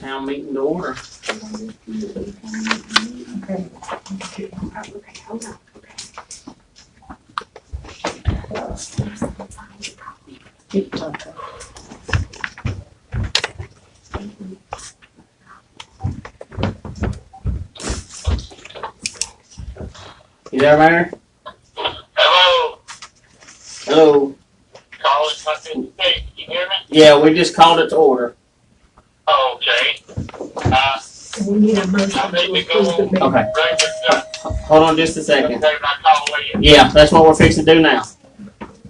town meeting to order. Okay, hold on. You there, Mayor? Hello, Hello. calling Huntington State. Can you hear me? Yeah, we just called it to order. Oh, okay. We need a motion I to need to go approve the on minutes. Okay. record. Hold on just a second. Okay, I call in. Yeah, that's what we're fixing to do now.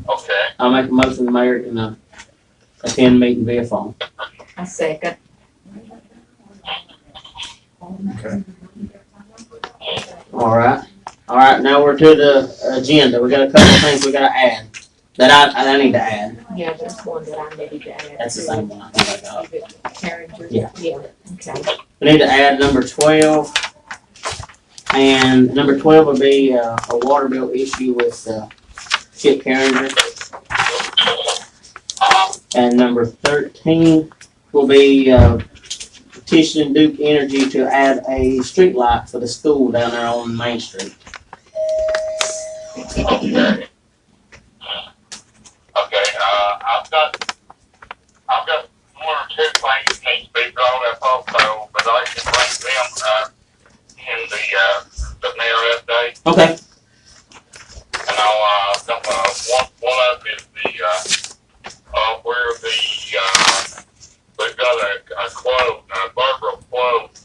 Okay. I'll make a motion the mayor can attend meeting via phone. A second. Okay. All right, now we're to the agenda. We got a couple of things we gotta add that I need to add. Yeah, there's one that I need to add. That's the same one I think I got. Carringer. Yeah. Yeah, okay. We need to add number 12. And number 12 would be a water bill issue with Chip Carringer. And number 13 will be petitioning Duke Energy to add a street light for the school down there on Main Street. Okay. Okay, I've got one or two things that need to be brought up also, but I can bring them, in the mayor update. Okay. And one of them is where we've got a quote, a verbal quote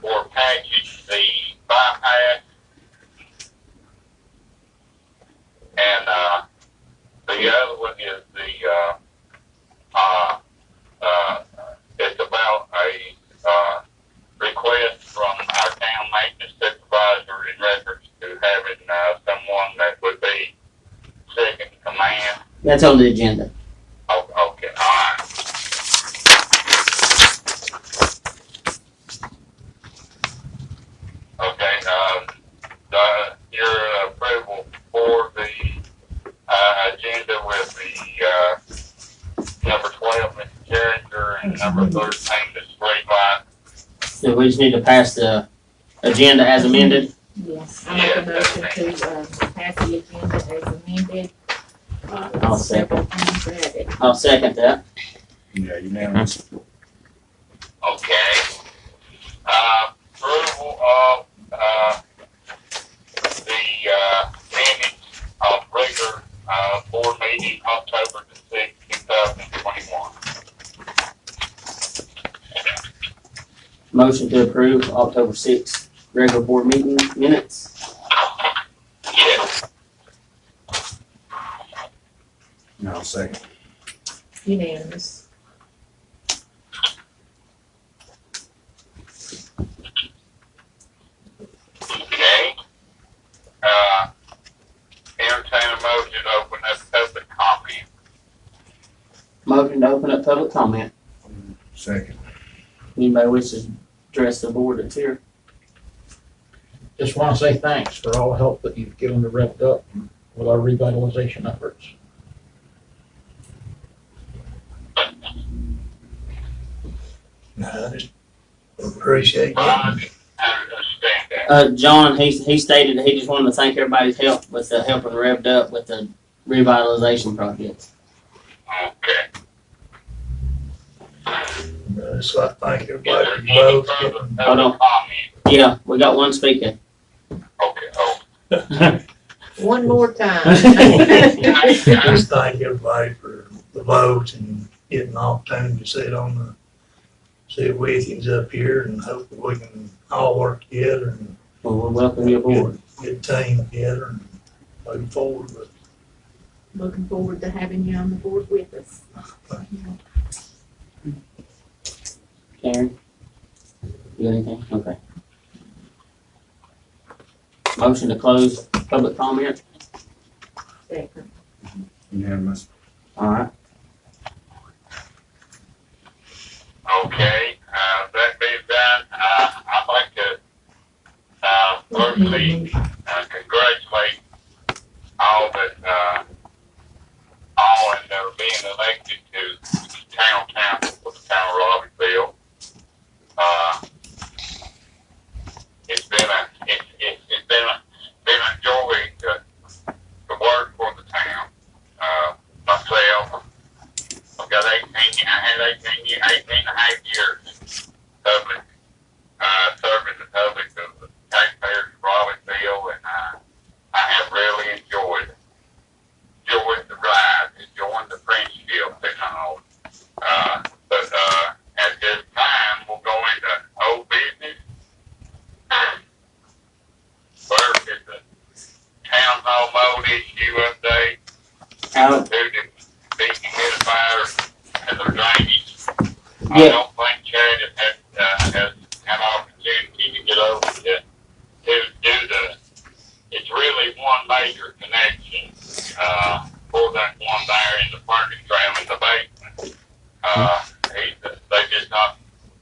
for package the bypass. And, the other one is it's about a request from our town maintenance supervisor in reference to having someone that would be second in command. That's on the agenda. Oh, okay, all right. Okay, your approval for the agenda with the number 12, Mr. Carringer, and number 13, the street light. So we just need to pass the agenda as amended. Yes, I make a motion to pass the agenda as amended. I'll second. Several things added. I'll second that. Yeah, unanimous. Okay. Approval of the minutes of regular board meeting October the 6th, 2021. Motion to approve October 6th regular board meeting minutes. Yes. No, second. Unanimous. Okay. Entertain a motion to open up public comment. Motion to open up public comment. Second. Anybody wishes to address the board that's here? Just want to say thanks for all the help that you've given to Revved Up with our revitalization efforts. No, I just appreciate I it. understand that. John, he stated that he just wanted to thank everybody's help with helping Revved Up with the revitalization project. Okay. So I thank Is everybody there for any both further getting, Hold on. public comment? Yeah, we got one speaker. Okay, oh. One more time. just thank everybody for the votes and getting the opportunity to sit with you up here, and hopefully we can all work together and Well, we'll welcome you aboard. get a team together and move forward with. Looking forward to having you on the board with us. Karen? You got anything? Okay. Motion to close public comment. Second. Unanimous. All right. Okay, that being done, I'd like to, firstly, congratulate all that, all that are being elected to town council for the town of Robbinsville. has an opportunity to get over to do it's really one major connection, for that one there in the parking tram in the basement. They just not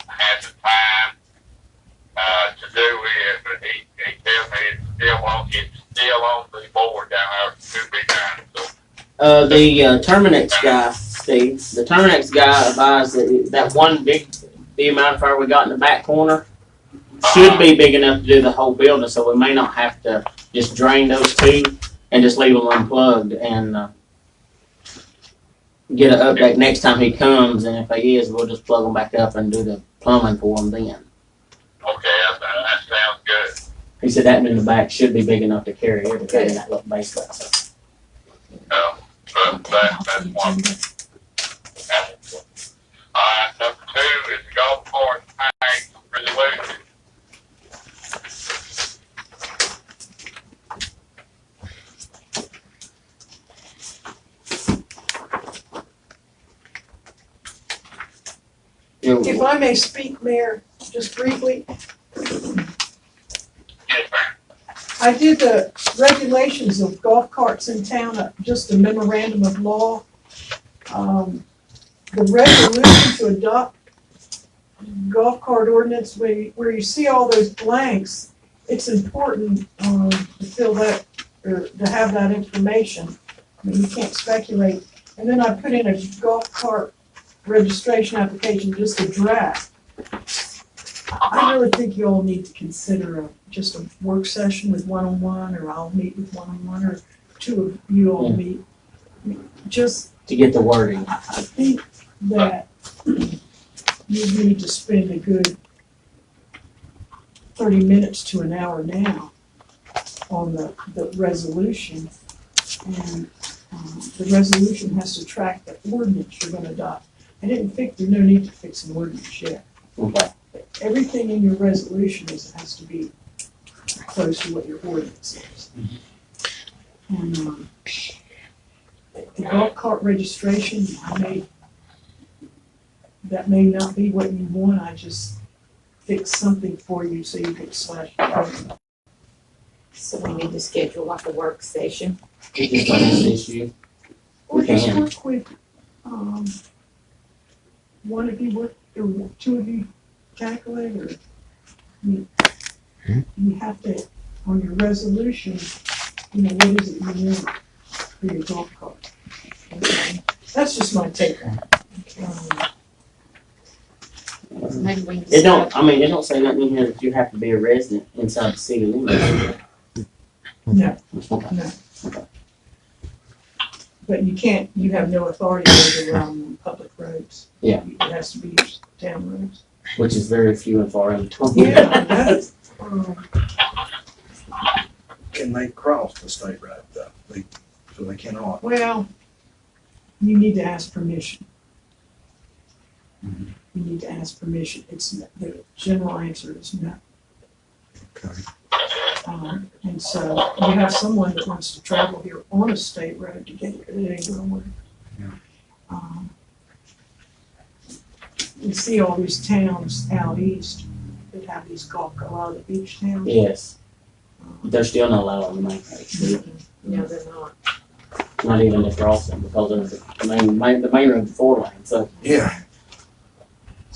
had the time, to do it, but he tells me it's still on the board down there to be done, so. The Terminex guy, Steve, the Terminex guy advised that one big dehumidifier we got in the back corner should be big enough to do the whole building, so we may not have to just drain those two and just leave them unplugged and get an update next time he comes, and if he is, we'll just plug them back up and do the plumbing for him then. Okay, that sounds good. He said that in the back should be big enough to carry everything in that little basement. So. That's one. Number two is the golf course tank resolution. If I may speak, Mayor, just briefly, Yes, ma'am. I did the regulations of golf carts in town, just a memorandum of law. The resolution to adopt golf cart ordinance, where you see all those blanks, it's important to fill that, or to have that information. I mean, you can't speculate. And then I put in a golf cart registration application, just a draft. I really think you all need to consider just a work session with one-on-one, or I'll meet with one-on-one, or two of you all meet. Just To get the wording. I think that you need to spend a good 30 minutes to an hour now on the resolution. And the resolution has to track the ordinance you're gonna adopt. There's no need to fix an ordinance yet. Okay. Everything in your resolution has to be close to what your ordinance is. And the golf cart registration, that may not be what you want. I just fix something for you so you can slash it. So we need to schedule like a work session. Just on this issue. Or just can. work with, one of you work, or two of you tackle it, or you have to, on your resolution, what is it you want for your golf cart? Okay. That's just my take on it. Maybe we can It don't. decide. I mean, it don't say nothing in here that you have to be a resident inside the city limits. No, Okay. no. But you have no authority to go around public roads. Yeah. It has to be town roads. Which is very few and far in between. Yeah, that's, Can they cross the state road though? So they cannot. well, you need to ask permission. Mhm. You need to ask permission. The general answer is no. Okay. And so you have someone that wants to travel here on a state road to get here, it ain't gonna work. Yeah. You see all these towns out east that have these golf, a lot of the beach towns. Yes. They're still not allowed on the main road. No, they're not. Not even the crossing because of the main road's 4 lane. So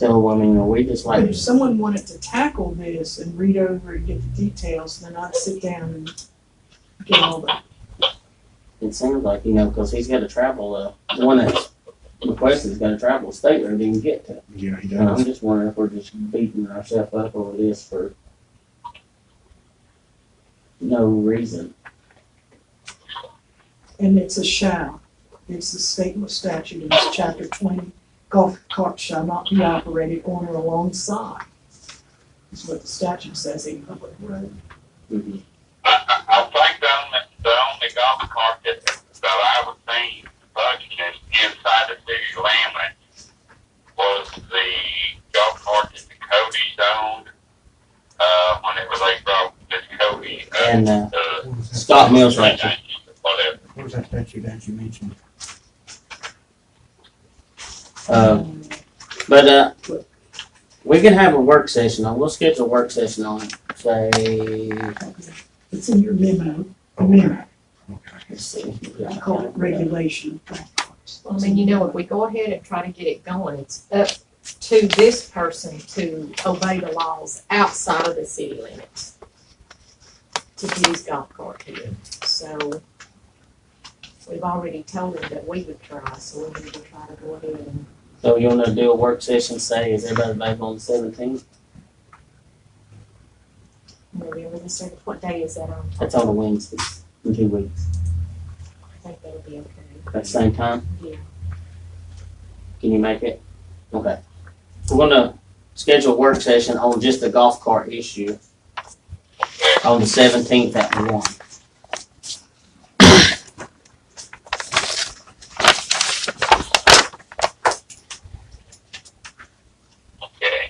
I mean, we just But like if someone wanted to tackle this and read over and get the details, then I'd sit down and get all the, it seems like because he's got to travel. The one that's requested has got to travel a state road to even get to. Yeah, he And I'm does. just wondering if we're just beating ourselves up over this for no reason. and it's a shall. It's the state statute, and it's chapter 20. Golf carts shall not be operated on or alongside. Is what the statute says, a public road. Mm-hmm. I think the only golf cart that I've seen functioning inside the city limits was the golf cart that the Cody's owned, whenever they brought this Cody And Scott Mills right there. Whatever. What was that statute that you mentioned? But we We can have a work session on, we'll schedule a work session on, say, It's in your memo, memo, let's see. I call it regulation. I mean, you know, if we go ahead and try to get it going, it's up to this person to obey the laws outside of the city limits to get his golf cart here. So we've already told him that we would try, so we need to try to go ahead and. So you wanna do a work session, say, is everybody available on the 17th? November the 7th, what day is that on? That's on a Wednesday, in 2 weeks, I think that'll be okay. at the same time, Yeah. can you make it? Okay. We're gonna schedule a work session on just the golf cart issue on the 17th at 1. Okay.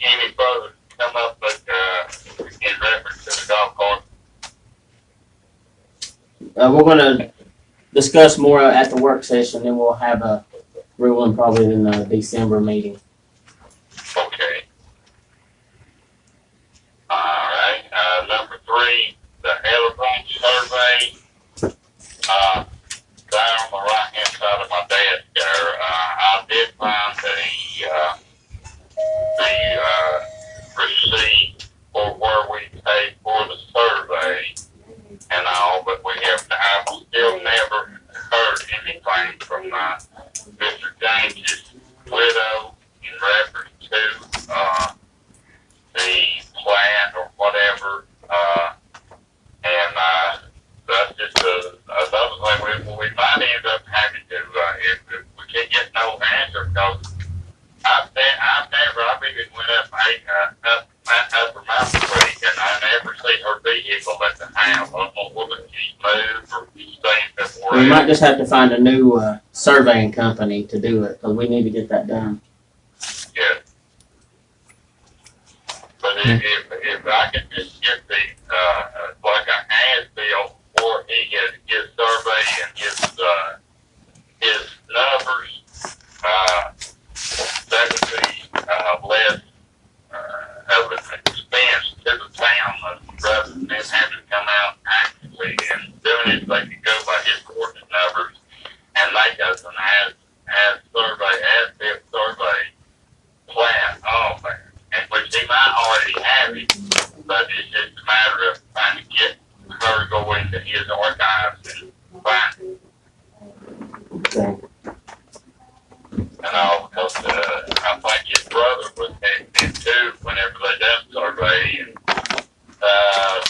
Any further come up with, in reference to the golf cart? We're gonna discuss more at the work session, then we'll have a ruling probably in the December meeting. Okay. All right, number 3, the Aldermen survey. Down on the right-hand side of my desk there, I did find the receipt for where we paid for the survey and all, but I've still never heard anything from, Mr. James's widow in reference to, the plan or whatever, and, that's just another thing we might end up having to, if we can't get no answer, because I've even went up Mountain Creek, and I never see her vehicle at the house. I don't know whether she's moved or she's staying somewhere. We might just have to find a new surveying company to do it, because we need to get that done. Yeah. But if I could just get the, like a as-built, or he gets his survey and his numbers, that would be, less, of an expense to the town, rather than having to come out actively and doing it. They could go by his coordinate numbers and make us an as-built survey plan on there, and which he might already have it, but it's just a matter of trying to get her to go into his archives and find it. Okay. And all, because, I think his brother was in too, whenever they done survey, and,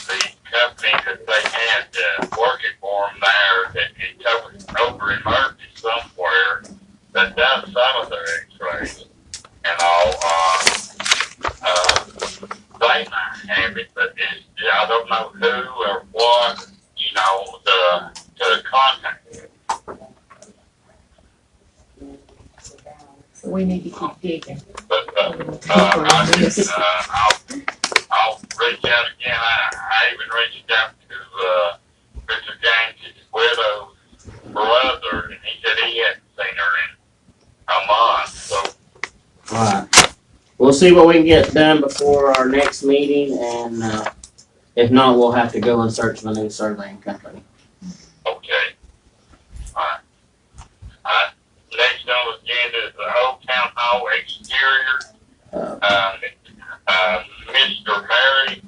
the company that they had, working for them there, that it took over in Murphy somewhere, that done some of their x-rays and all, they might have it, but it's, I don't know who or what, you know, to contact. So we need to keep digging. But, I'll reach out again. I even reached out to, Mr. James's widow's brother, and he said he hadn't seen her in a month, so. Alright. We'll see what we can get done before our next meeting, and if not, we'll have to go and search for a new surveying company. Okay. Alright. Next on the agenda is the Old Town Hall exterior. Mr. Mary,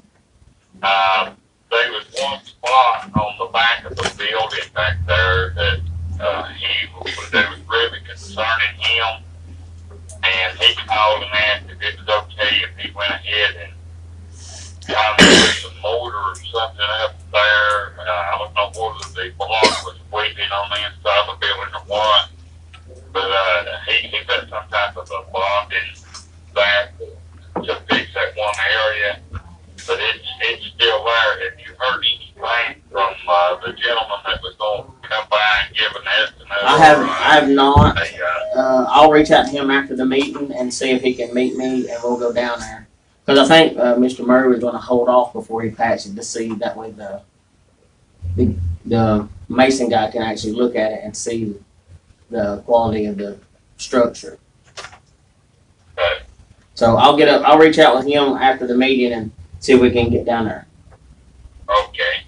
there was one spot on the back of the building back there that, that was really concerning him. And he called and asked if it was okay if he went ahead and kind of put some mortar or something up there. I don't know whether the block was weeping on the inside of the building or what. But he put some type of a bond in that to fix that one area. But it's still there. Have you heard anything from the gentleman that was going to come by and give an estimate? I have not. I'll reach out to him after the meeting and see if he can meet me, and we'll go down there. Because I think Mr. Murray was going to hold off before he patched it to see that way the mason guy can actually look at it and see the quality of the structure. So I'll reach out with him after the meeting and see if we can get down there. Okay.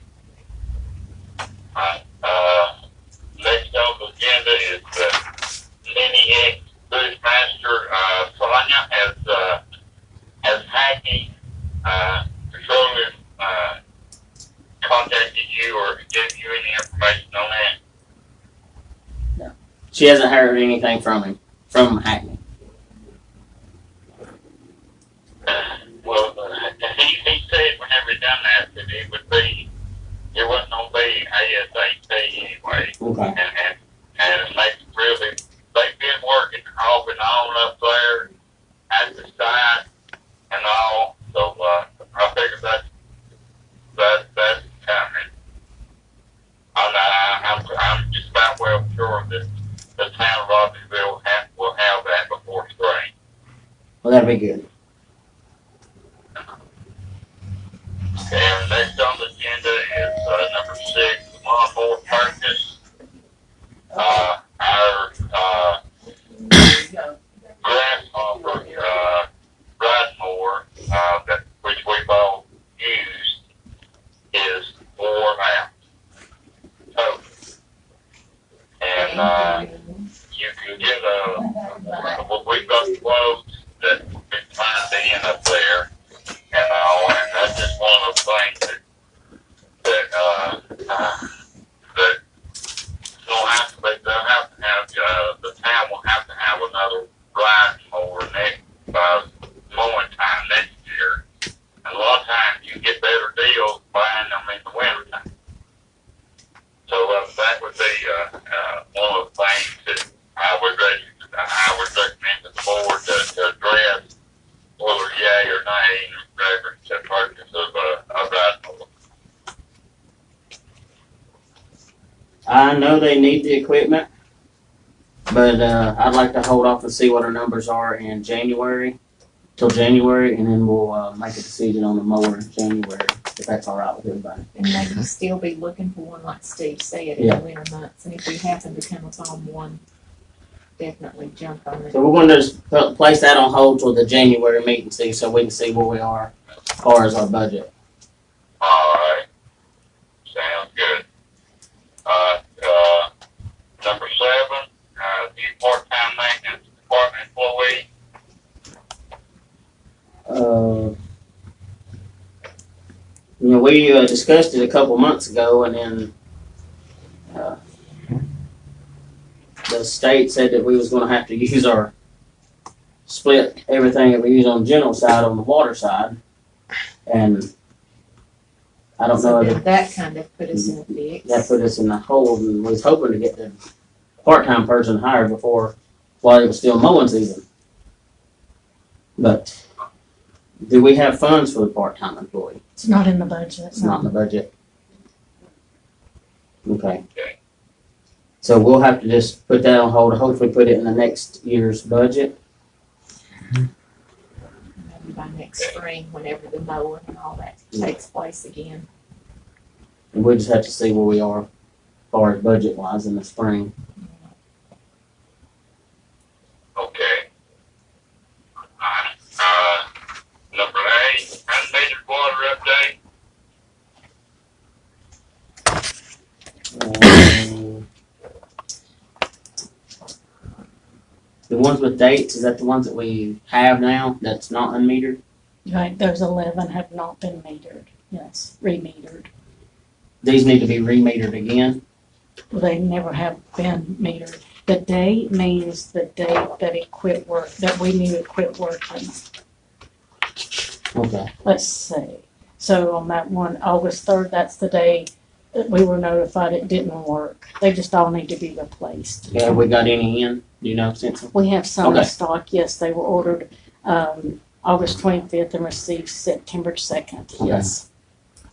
Next on the agenda is the mini ex-Bushmaster, Sonia has Hackney, Petroleum, contacted you or given you any information on that? She hasn't heard anything from Hackney. Well, he said whenever he done that it wasn't gonna be ASAP anyway. Okay. And they've been working off and on up there at the site and all, so, I figured that's coming. I'm just about well sure that the town of Robbinsville will have that before spring. Well, that'd be good. And next on the agenda is, number 6, the lawnmower purchase. Our, grasshopper, riding mower, which we've all used, is worn out. So, and, you can get we've got quotes that we find the end up there, and all, and that's just one of those things that they'll have to have, the town will have to have another riding mower by mowing time next year. And a lot of times you get better deals buying them in the winter time. So that would be one of the things that I would recommend to the board to address, whether yay or nay in reference to purchase of a riding mower. I know they need the equipment, but I'd like to hold off and see what our numbers are in January, till January, and then we'll make a decision on the mower in January, if that's all right with everybody. And maybe still be looking for one like Steve said in Yeah. the winter months, and if we happen to come upon one, definitely jump on it. So we're going to just place that on hold till the January meeting, see, so we can see where we are as far as our budget. All right. Sounds good. Number 7, new part-time maintenance department employee. We discussed it a couple months ago, and then the state said that we was going to have to use split everything that we use on the general side on the water side, and I don't know So if then that kind of put us in a fix. that put us in the hole, and we was hoping to get the part-time person hired while it was still mowing season. But do we have funds for the part-time employee? It's not in the budget. It's not in the budget. Okay. Okay. So we'll have to just put that on hold, hopefully put it in the next year's budget. Maybe by next spring, whenever the mowing and all that takes place again. And we'll just have to see where we are as far as budget-wise in the spring. Okay. Number 8, unmetered water update. The ones with dates, is that the ones that we have now that's not unmetered? Right, those 11 have not been metered. Yes, remetered. These need to be remetered again? Well, they never have been metered. The date means the date that it quit work, that we knew it quit working. Okay. Let's see. So on that one, August 3rd, that's the day that we were notified it didn't work. They just all need to be replaced. Yeah, we got any in, do you know, since? We have some in Okay. stock. Yes, they were ordered August 25th and received September 2nd. Okay. Yes.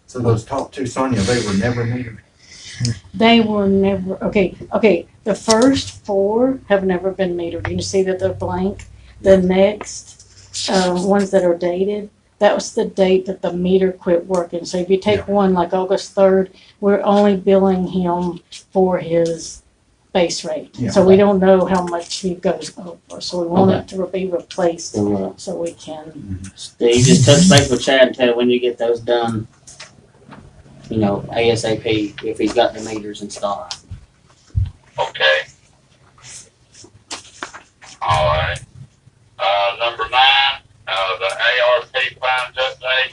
So those top 2, Sonia, they were never metered? They were never, okay, the first 4 have never been metered. You can see that they're blank. The next ones that are dated, that was the date that the meter quit working. So if you take one like August 3rd, we're only billing him for his base rate. Yeah. So we don't know how much he goes over, so we want it to be replaced So, so we can. Steve, just touch base with Chad and tell when you get those done, you know, ASAP, if he's got the meters installed. Okay. All right. Number 9, the ARP plans update.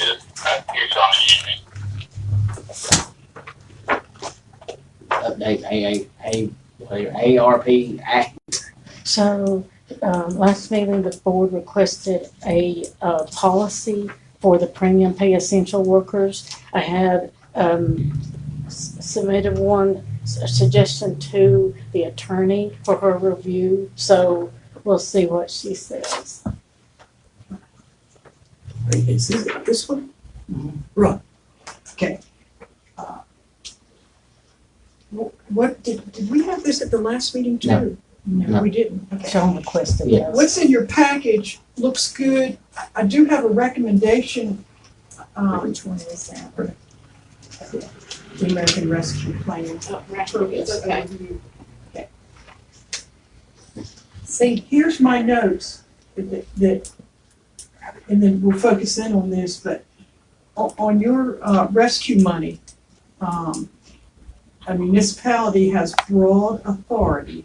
It's on the evening. Update ARP Act. So, last meeting, the board requested a, policy for the premium pay essential workers. I had, submitted a suggestion to the attorney for her review, so we'll see what she says. Is this one? Right, okay. What, did we have this at the last meeting too? No. We didn't, okay. Sean requested Yeah. this. What's in your package looks good. I do have a recommendation. Which one is that? The American Rescue Plan. Oh, right, okay. Okay. See, Here's my notes that, and then we'll focus in on this, but on your rescue money, a municipality has broad authority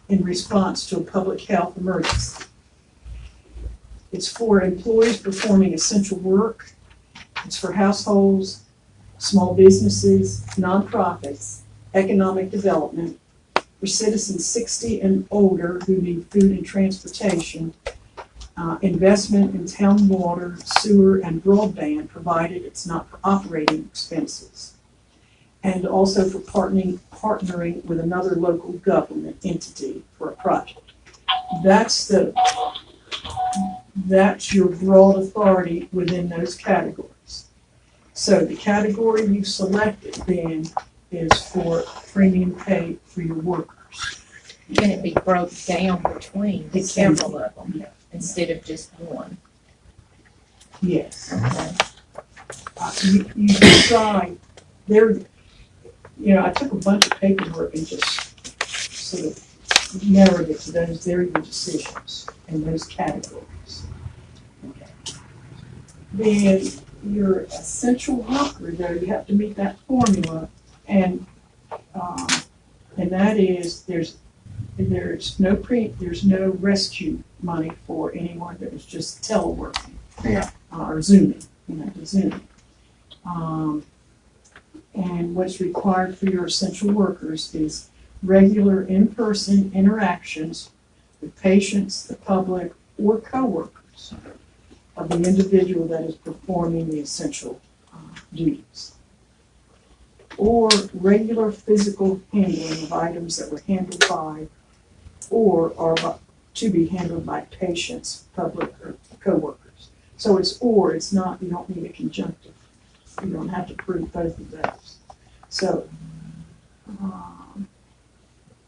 in response to a public health emergency. It's for employees performing essential work. It's for households, small businesses, nonprofits, economic development, for citizens 60 and older who need food and transportation, investment in town water, sewer, and broadband, provided it's not for operating expenses, and also for partnering with another local government entity for a project. That's your broad authority within those categories. So the category you've selected then is for premium pay for your workers. can it be broke down between It can several be. of them instead of just one? Yes. Okay. You decide, I took a bunch of paperwork and just sort of narrowed it to those, they're your decisions in those categories. Then your essential worker, though, you have to meet that formula, and that is, there's no rescue money for anyone that is just teleworking. Yeah. Or Zooming, Zoom. And what's required for your essential workers is regular in-person interactions with patients, the public, or coworkers of the individual that is performing the essential duties. Or regular physical handling of items that were handled by or are to be handled by patients, public, or coworkers. So it's not, you don't need a conjunctive. You don't have to prove both of those. So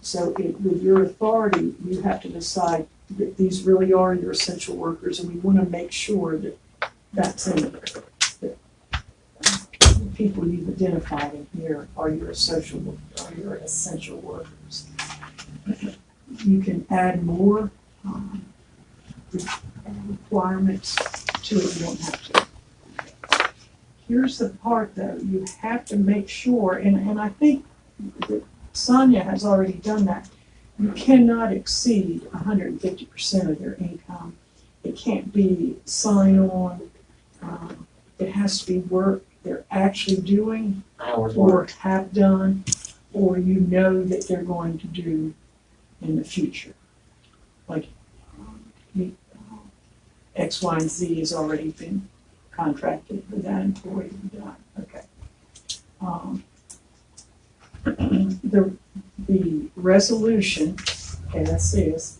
with your authority, you have to decide that these really are your essential workers, and we want to make sure that that's in there. That the people you've identified in here are your essential workers. You can add more requirements to it. You don't have to. Here's the part, though, you have to make sure, and I think that Sonia has already done that, you cannot exceed 150% of your income. It can't be sign-on. It has to be work they're actually doing Hours or worked. have done, or you know that they're going to do in the future. Like X, Y, and Z has already been contracted with that employee to be done. Okay. The resolution, okay, that says,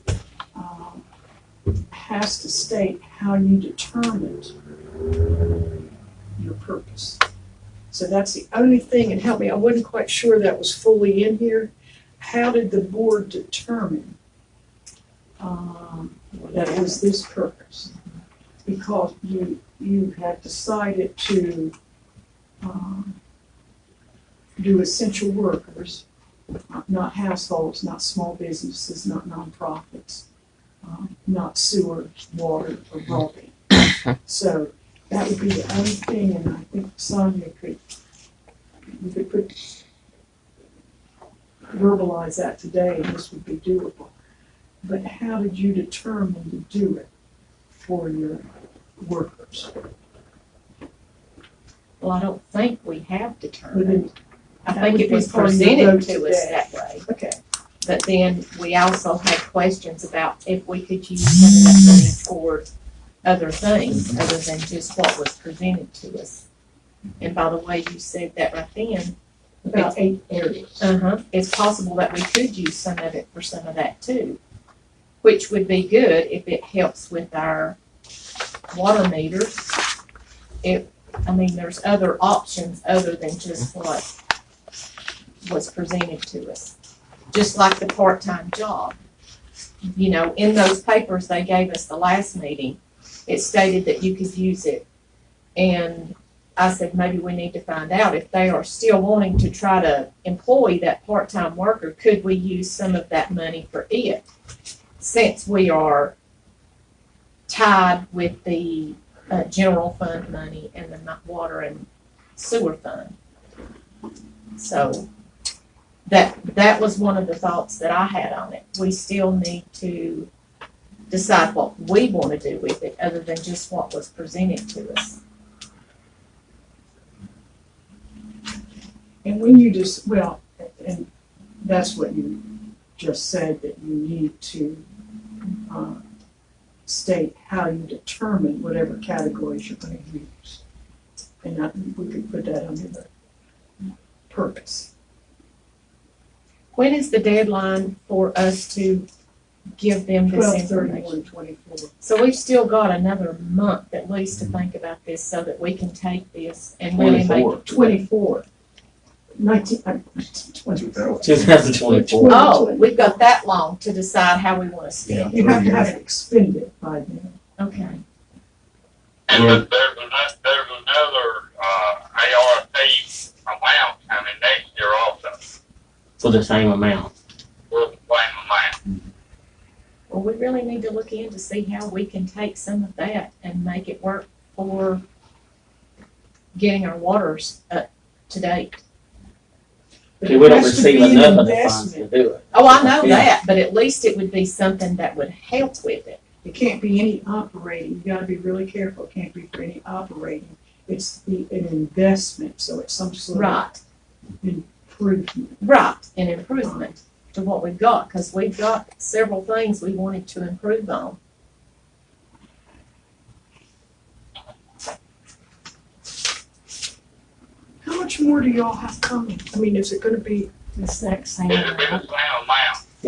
has to state how you determined your purpose. So that's the only thing, and help me, I wasn't quite sure that was fully in here. How did the board determine that it was this purpose? Because you had decided to do essential workers, not households, not small businesses, not nonprofits, not sewer, water, or broadband. So that would be the only thing, and I think Sonia you could verbalize that today, and this would be doable. But how did you determine to do it for your workers? Well, I don't think we have But determined. then- I that think would it be was part of your presented vote to us today. that way. Okay, But then we also had questions about if we could use some of that money toward other things other than just what was presented to us. And by the way you said that right then, about 8 areas. it's possible that we could use some of it for some of that too, which would be good if it helps with our water meters. There's other options other than just what was presented to us. Just like the part-time job. You know, in those papers they gave us the last meeting, it stated that you could use it. And I said, maybe we need to find out if they are still wanting to try to employ that part-time worker, could we use some of that money for it? Since we are tied with the general fund money and the water and sewer fund. So that was one of the thoughts that I had on it. We still need to decide what we want to do with it other than just what was presented to us. And when you just, well, and that's what you just said, that you need to state how you determine whatever categories you're going to use. And we could put that under the purpose. When is the deadline for us to give them this information? 12/31/24. So we've still got another month at least to think about this so that we can take this and really make it. 24. 24. 2024. Oh, we've got that long to decide how we want to spend it. You have to have it expended by then. Okay. And Yeah. there's another, ARP amount coming next year also, For the same amount. for the same amount. Well, we really need to look in to see how we can take some of that and make it work for getting our waters up to date. See, we don't It has to receive be an enough of the funds to investment. do it. Oh, I know Yeah. that, but at least it would be something that would help with it. It can't be any operating, you gotta be really careful, it can't be for any operating. It's an investment, so it's some sort of Right, improvement. right, an improvement to what we've got, because we've got several things we wanted to improve on. How much more do y'all have coming? I mean, is it gonna be, The exact same It'll be the amount. same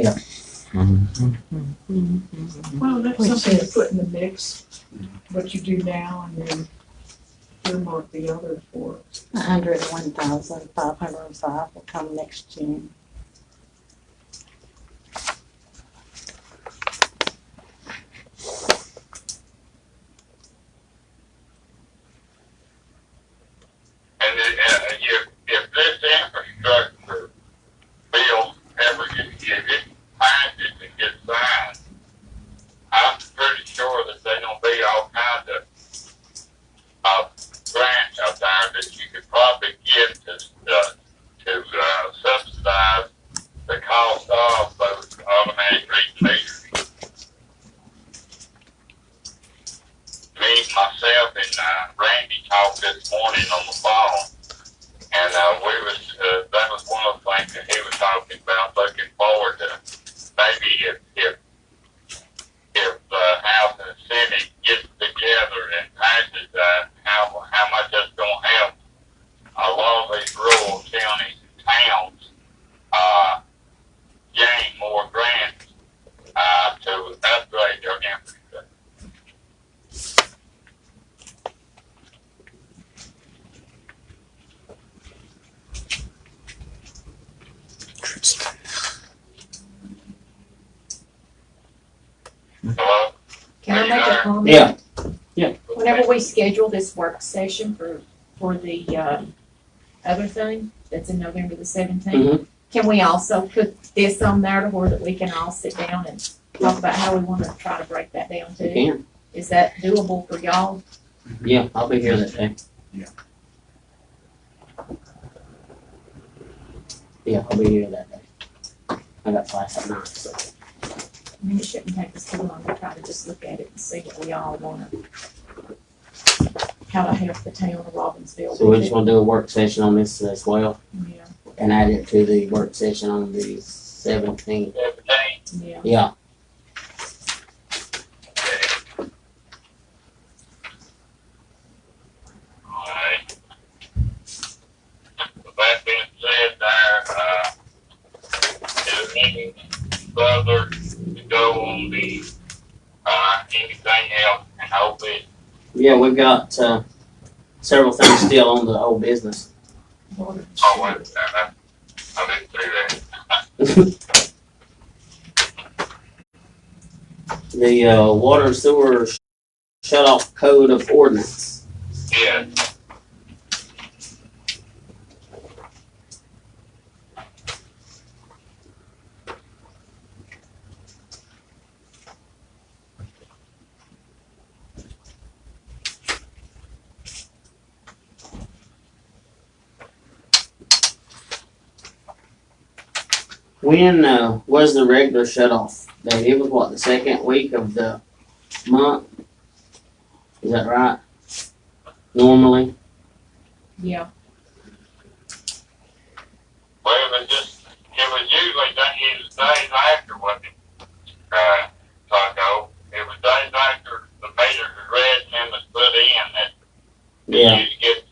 amount. well, that's Which something to is- put in the mix, what you do now, and then earmark the other for. 101,505 will come next June. And if this infrastructure bill ever gets, if it passes and gets signed, I'm pretty sure that there's gonna be all kinds of grants out there that you could probably get to subsidize the cost of those automatic reading meters. Me, myself, and Randy talked this morning on the phone, and that was one of the things that he was talking about, looking forward to maybe if the House and Senate gets together and passes that, how much that's gonna help a lot of these rural counties and towns gain more grants to upgrade their infrastructure. Hello? Can I make a comment? Yeah. Whenever we schedule this work session for the other thing, that's in November the 17th. Mhm. Can we also put this on there to where that we can all sit down and talk about how we wanna try to break that down You too? can. Is that doable for y'all? Yeah, I'll be here that day. Yeah. Yeah, I'll be here that day. I got class at 9, so. I mean, it shouldn't take us too long to try to just look at it and see what we all wanna, how to help the town of Robbinsville So we with just it. wanna do a work session on this as well, Yeah, and add it to the work session on the 17th. 17. yeah. Yeah, Alright. With that being said, is there any further to go on the, anything else and hope it, yeah, we've got, several things still on the old business. oh, wait, I didn't see that. The, water and sewer shut-off code of ordinance. Yeah, When, was the regular shut-off? Dave, it was what, the second week of the month? Is that right? Normally? Yeah, well, it was usually done, it was days after, wasn't it? Taco, it was days after the meters were read and was put in that Yeah. you get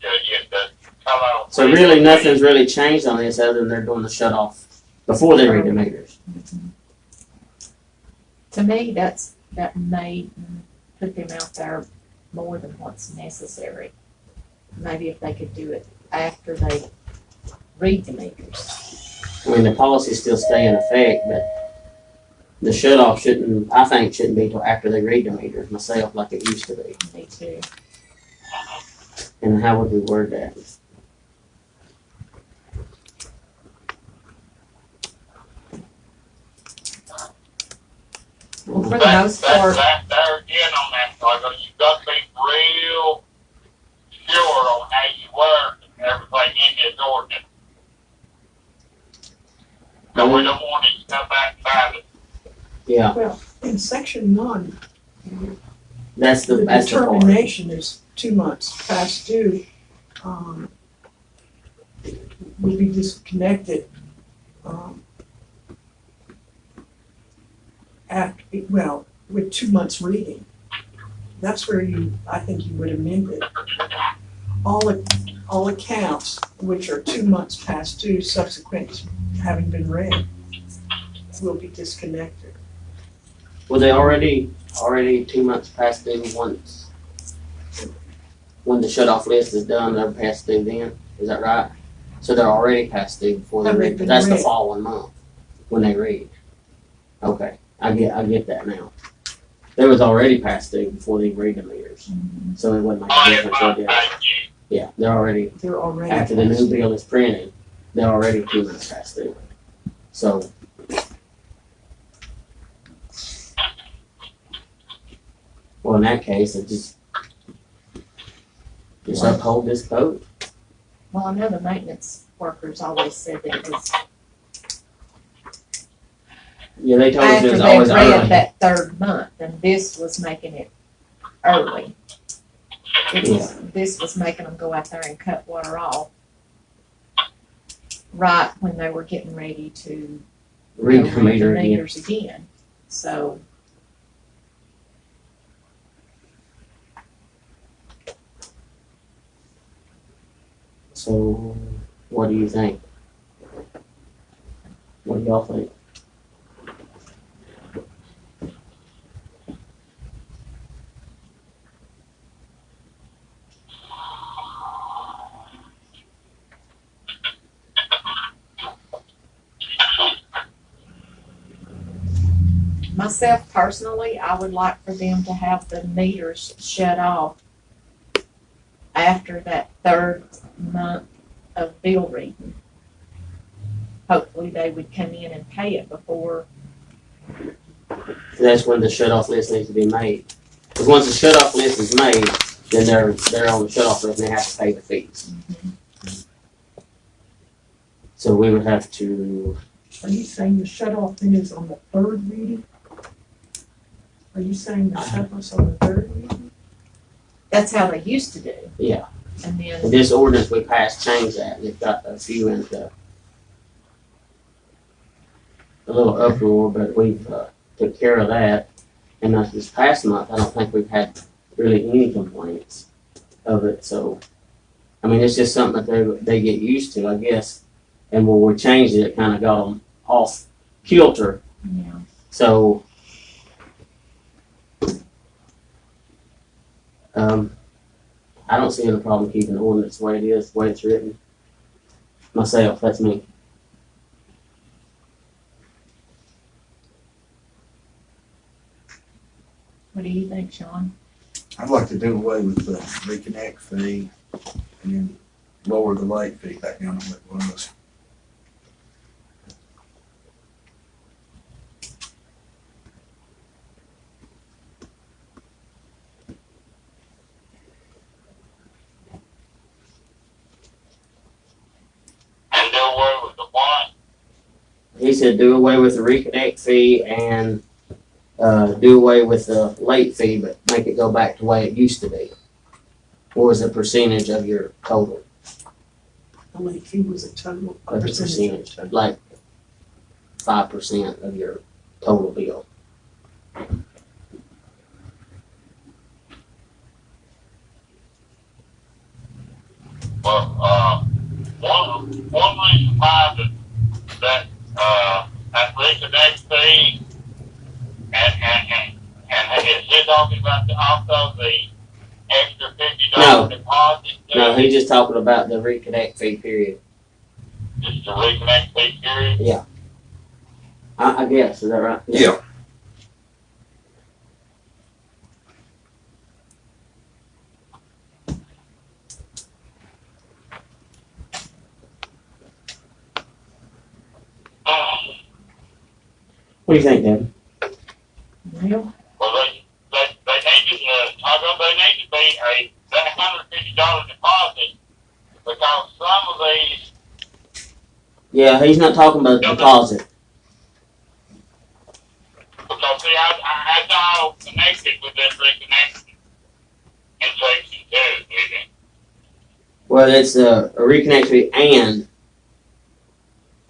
the hello. So really, nothing's really changed on this other than they're doing the shut-off before they read the meters. to me, that may put them out there more than what's necessary. Maybe if they could do it after they read the meters. I mean, the policies still stay in effect, but the shut-off shouldn't be till after they read the meters myself, like it used to be. Me too. And how would we word that? Well, for the most part, That there again on that, Taco, you got to be real sure on how you word everything in this ordinance. So we don't want it to come back by the Yeah, Well, in section 1, that's the the part. determination is 2 months past due, will be disconnected, after, well, with 2 months reading. That's where I think you would amend it. All accounts which are 2 months past due subsequent to having been read will be disconnected. Were they already 2 months past due once? When the shut-off list is done, they're past due then? Is that right? So they're already past due before they Have they read, been that's the read? following month, when they read. Okay, I get that now. They was already past due before they read the meters, so it wouldn't make a difference, would it? thank you. Yeah, they're already, They're already. after the past new due. bill is printed, they're already 2 months past due. So. Well, in that case, it just uphold this code. well, I know the maintenance workers always said that it was Yeah, they told us it after was they always read early. that third month, and this was making it early. This was making them go out there and cut water off right when they were getting ready to Read go the meter again. meters again. So, So, what do you think? What do y'all think? myself personally, I would like for them to have the meters shut off after that third month of bill reading. hopefully they would come in and pay it before. That's when the shut-off list needs to be made. Because once the shut-off list is made, then they're on the shut-off list and they have to pay the fees. So we would have to, Are you saying the shut-off thing is on the third reading? Are you saying the shut-off's on the third reading? That's how they used to do. yeah. And then, And this ordinance we passed changed that. And it got a few into a little uproar, but we've took care of that. And this past month, I don't think we've had really any complaints of it. So, I mean, it's just something that they get used to, I guess. And when we changed it, it kind of got them off kilter. yeah. So, I don't see any problem keeping the ordinance the way it is, the way it's written. Myself, that's me. What do you think, Sean? I'd like to do away with the reconnect fee and then lower the late fee back down to what it was. And do away with the what? He said do away with the reconnect fee and do away with the late fee, but make it go back to the way it used to be. What was the percentage of your total? The late fee was a total, a Like a percentage of the percentage, total. like 5% of your total bill. Well, one reason why that reconnect fee and is he talking about also the extra $50 deposit? No, he's just talking about the reconnect fee period. Just the reconnect fee period? I guess, is that right? Yeah. What do you think, Devin? Well, Well, they need to be that $150 deposit because some of these, Yeah, he's not talking about the deposit. because see, I all connected with this reconnection in section 2, isn't it? Well, it's a reconnect fee and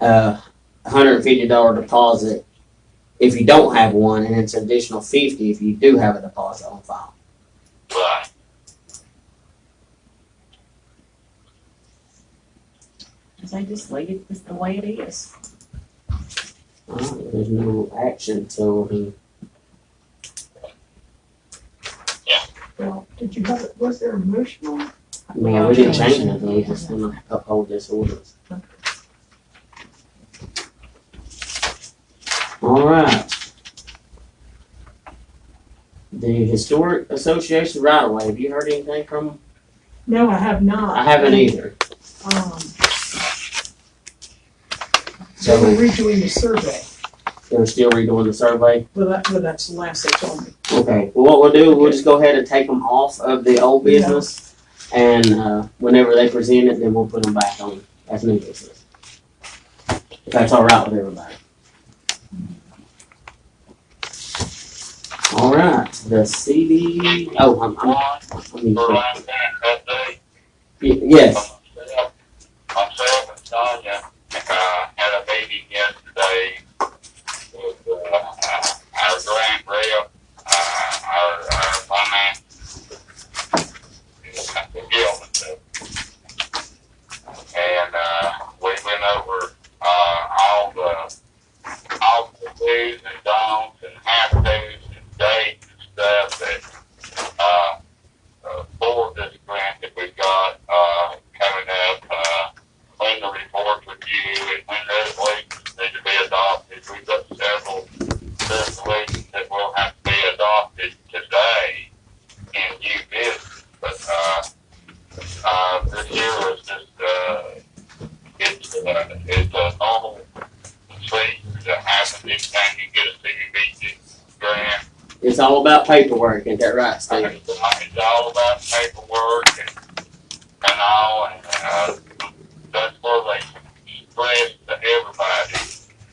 $150 deposit if you don't have one, and it's an additional $50 if you do have a deposit on file. Right. they just leave it just the way it is. There's no action, so I mean, Well, did you have, was there a motion on it? no, we didn't change nothing. We just want to uphold this ordinance. All right. The Historic Association right away. Have you heard anything from them? No, I have not. I haven't either. They were So redoing the survey. they're still redoing the survey. Well, that's the last they told me. Okay. Well, what we'll do, we'll just go ahead and take them off of the old business, and whenever they present it, then we'll put them back on as new business. If that's all right with everybody. All right. The CD. Oh, I'm For last update, yes. myself and Sonia had a meeting yesterday with our grant rep, our finance, and we went over all the do's and don'ts and have do's and dates and stuff that for this grant that we've got coming up. When the reports with all about paperwork, ain't that right, Steve? It's all about paperwork and all, and, that's where they stress to everybody.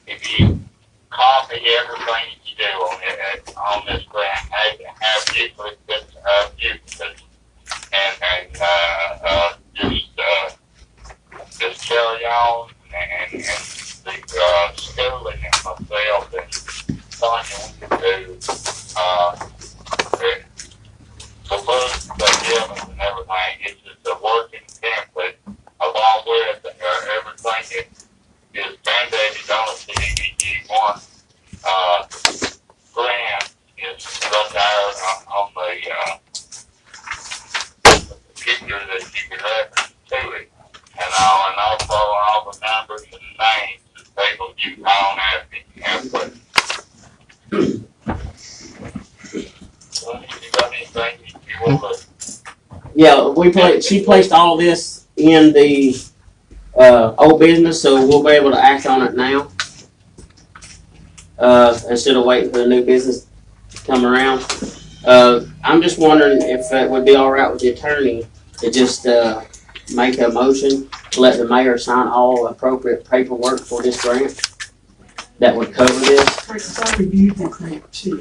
If you copy everything you do on this grant, have duplicates of duplicates, and just carry on, and the schooling and myself and Sonia do, the books they give us and everything, it's just a working template along with everything that is mandated on the CDBG one grant is right there on the computer that you can reference to it, and also all the numbers and names that people you call and ask if you have questions. Well, you got anything you want to? Yeah, she placed all this in the, old business, so we'll be able to act on it now. Instead of waiting for the new business to come around. I'm just wondering if it would be all right with the attorney to just, make a motion to let the mayor sign all appropriate paperwork for this grant that would cover this. Because I reviewed the grant too.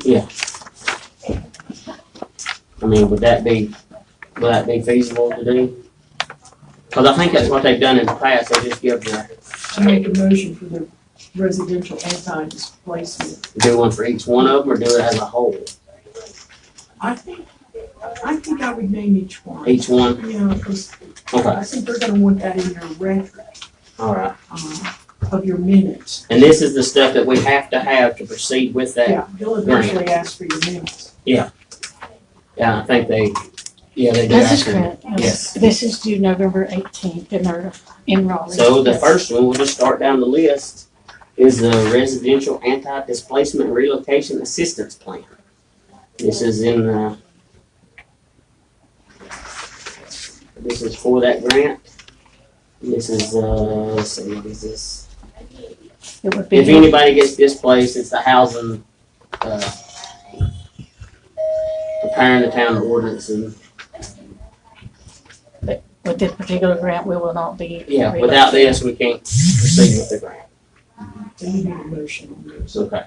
I mean, would that be feasible to do? Cause I think that's what they've done in the past, they just give To make a motion for the residential anti-displacement. do one for each one of them, or do it as a whole? I think I would name each one. Each one? Yeah, because Okay, I think they're gonna want that in your record, alright. of your minutes. And this is the stuff that we have to proceed with that. Yeah, they'll eventually ask for your minutes. Yeah, I think they do. This is actually. correct. Yes. This is due November 18th in Raleigh. So the Yes. first one, we'll just start down the list, is the Residential Anti-Displacement Relocation Assistance Plan. This is this is for that grant. This is, let's see, what is this? It would be. If anybody gets displaced, it's the housing, preparing the town ordinance and, With this particular grant, we will not be. yeah, without this, we can't proceed with the grant. So you need a motion on this. Okay.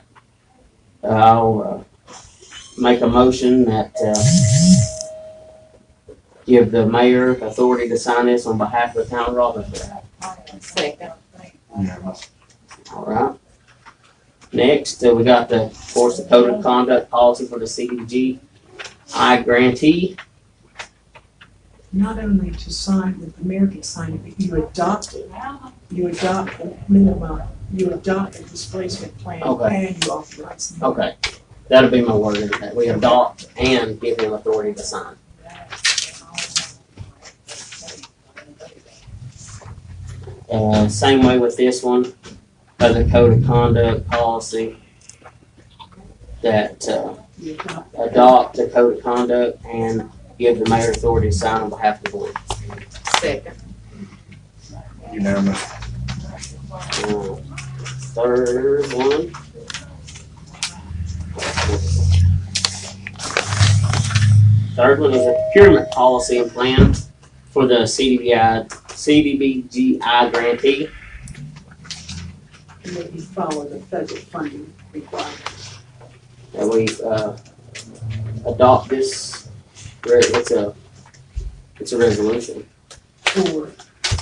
I'll, make a motion that, give the mayor authority to sign this on behalf of the town of Robbinsville. Second. Yeah, All right. Next, we got the, of course, the code of conduct policy for the CDBG grantee. Not only to sign, that the mayor can sign it, but you adopt it. You adopt the minimum, you adopt the displacement plan, Okay. and you authorize it. Okay, that'll be my word, that we adopt and give him authority to sign. Same way with this one, the code of conduct policy, that, You adopt adopt the code of conduct and give the mayor authority to sign on behalf of the board. Second. unanimous. Third one. Third one is a procurement policy and plan for the CDBGI grantee. and that you follow the federal funding requirements. That we, adopt this, it's a resolution. For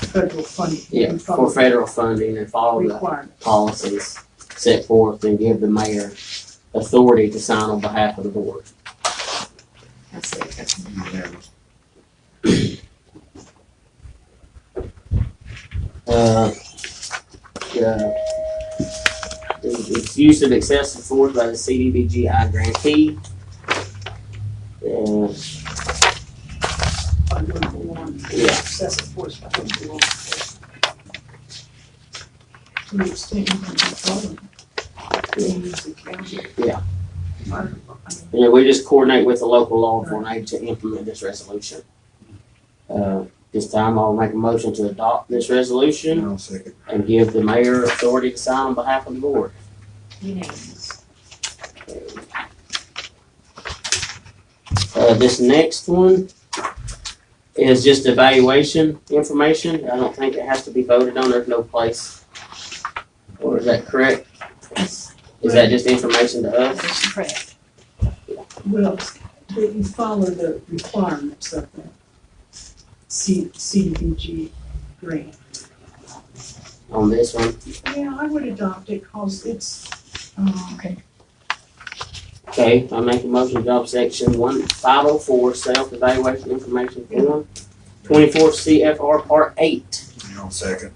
federal funding. Yeah, You for follow federal funding and follow the requirements. policies set forth and give the mayor authority to sign on behalf of the board. I second. Unanimous. It's use of excessive force by the CDBGI grantee. By number one, Yeah. excessive force by number one. To the extent you can control them. They use the county. Yeah. I mean, We just coordinate with the local law enforcement to implement this resolution. This time I'll make a motion to adopt this resolution I'll second. and give the mayor authority to sign on behalf of the board. Unanimous. This next one is just evaluation information. I don't think it has to be voted on. There's no place. Or is that correct? Is that just information to us? That's correct. Well, that you follow the requirements of the CDBG grant. On this one? Yeah, I would adopt it because it's, Okay, I make a motion to adopt section 1504, self-evaluation information form, 24 CFR Part 8. I'll second.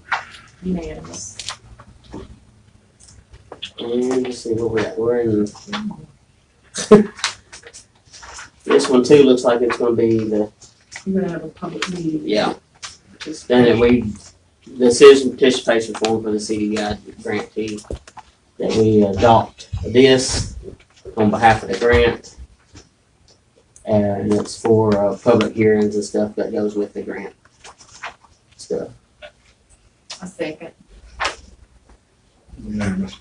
Unanimous. And let's see where we're at. We're in. This one too looks like it's gonna be the, you're gonna have a public meeting. yeah. Just- Then the citizen participation form for the CDI grantee, that we adopt this on behalf of the grant. And it's for public hearings and stuff that goes with the grant stuff. A second. Unanimous.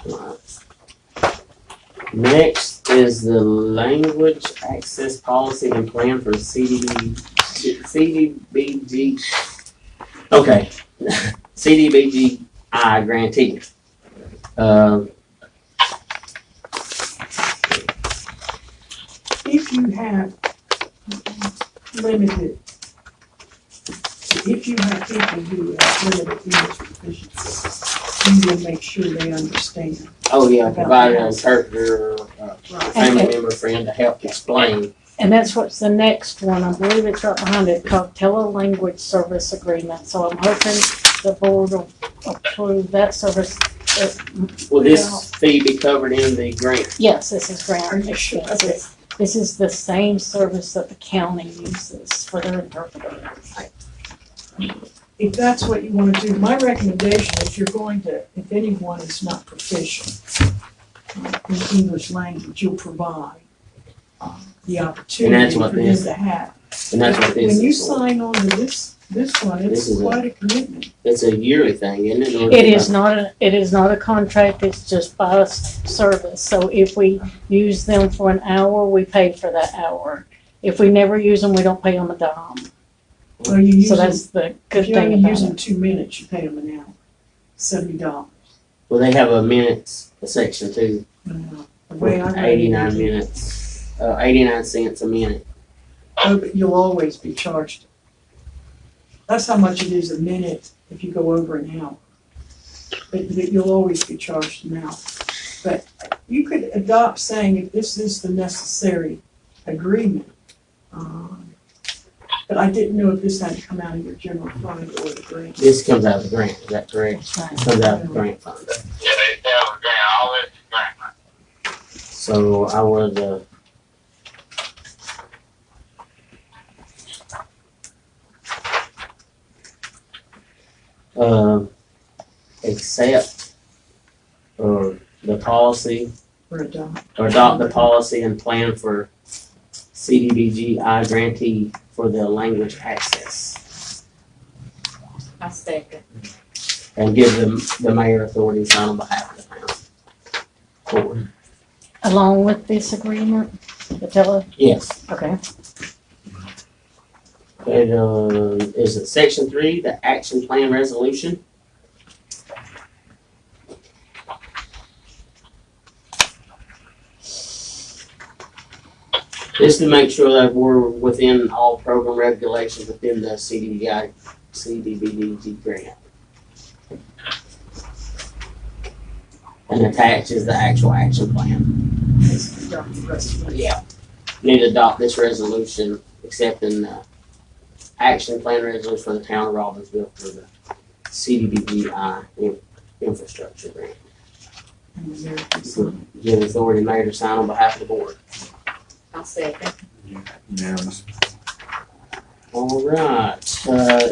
Next is the language access policy and plan for CDBG. Okay, CDBGI grantee. If you have limited, if you have people who have limited English proficiency, you will make sure they understand. Oh yeah, provide an interpreter, Right. family member, friend to help explain. And that's what's the next one, I believe it's right behind it, called Tele-Language Service Agreement. So I'm hoping the board will approve that service. Will this fee be covered in the grant? Yes, this is grant Are you sure? expenses. This is the same service that the county uses for their interpreter. If that's what you want to do, my recommendation is you're going to, if anyone is not proficient in English language, you'll provide the opportunity what for them this- to have. And that's what this When you is for. sign on to this one, This it's is quite a commitment. It's a yearly thing, isn't it? Or It is not a contract, it's just by service. So if we use them for an hour, we pay for that hour. If we never use them, we don't pay them a dime. Well, you use So them, that's the good if you thing only about use them it. 2 minutes, you pay them an hour, $70. Well, they have a section 2, The way I read it, 89 minutes, 89 cents a minute. oh, but you'll always be charged. That's how much it is a minute if you go over an hour. But you'll always be charged an hour. But you could adopt saying if this is the necessary agreement. But I didn't know if this had to come out of your general fund or the grant. This comes out of the grant, is that correct? That's right. Comes out of the grant fund. Yeah, they tell the grant, all this is grant money. So I would, accept the policy Or adopt. or adopt the policy and plan for CDBGI grantee for the language access. A second. And give them the mayor authority to sign on behalf of the town. Board. Along with this agreement, the Yes. okay. It, is it section 3, the action plan resolution? Just to make sure that we're within all program regulations within the CDBG grant. And attached is the actual action plan. Just adopt the resolution. Yeah. Need to adopt this resolution accepting the action plan resolution for the town of Robbinsville for the CDBGI infrastructure grant. And the mayor can sign it. Give authority mayor to sign on behalf of the board. A second. Unanimous. All right,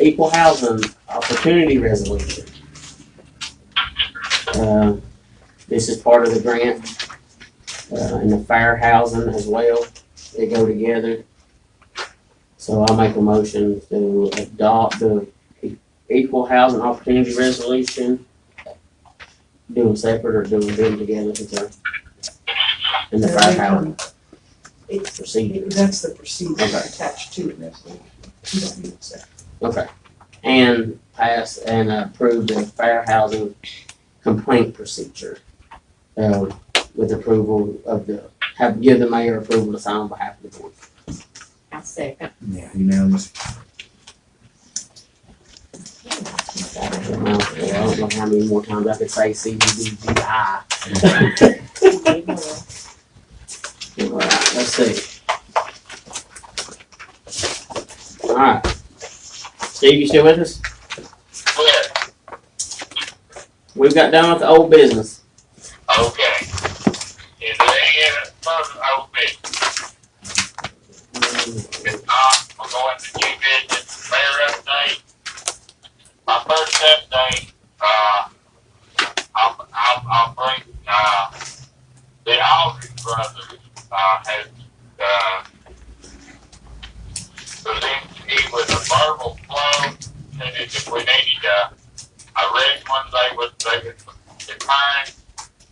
equal housing opportunity resolution. This is part of the grant, and the fair housing as well. They go together. So I'll make a motion to adopt the equal housing opportunity resolution. Do them separate or do them together? And the There fair they housing. come. procedure. That's the procedure Okay. attached to the resolution. You don't need to say. Okay. And pass and approve the fair housing complaint procedure. With approval of give the mayor approval to sign on behalf of the board. I second. Yeah, unanimous. I don't know how many more times I could say CDBGI. All right, let's see. All right. Steve, you still with us? Yeah, We've got done with the old business. okay. Is there any further old business? If not, we're going to new business, mayor update. My first update, I'll bring, the Aldridge brothers, has, presented me with a verbal flow, and if we needed, a red one, they would decline,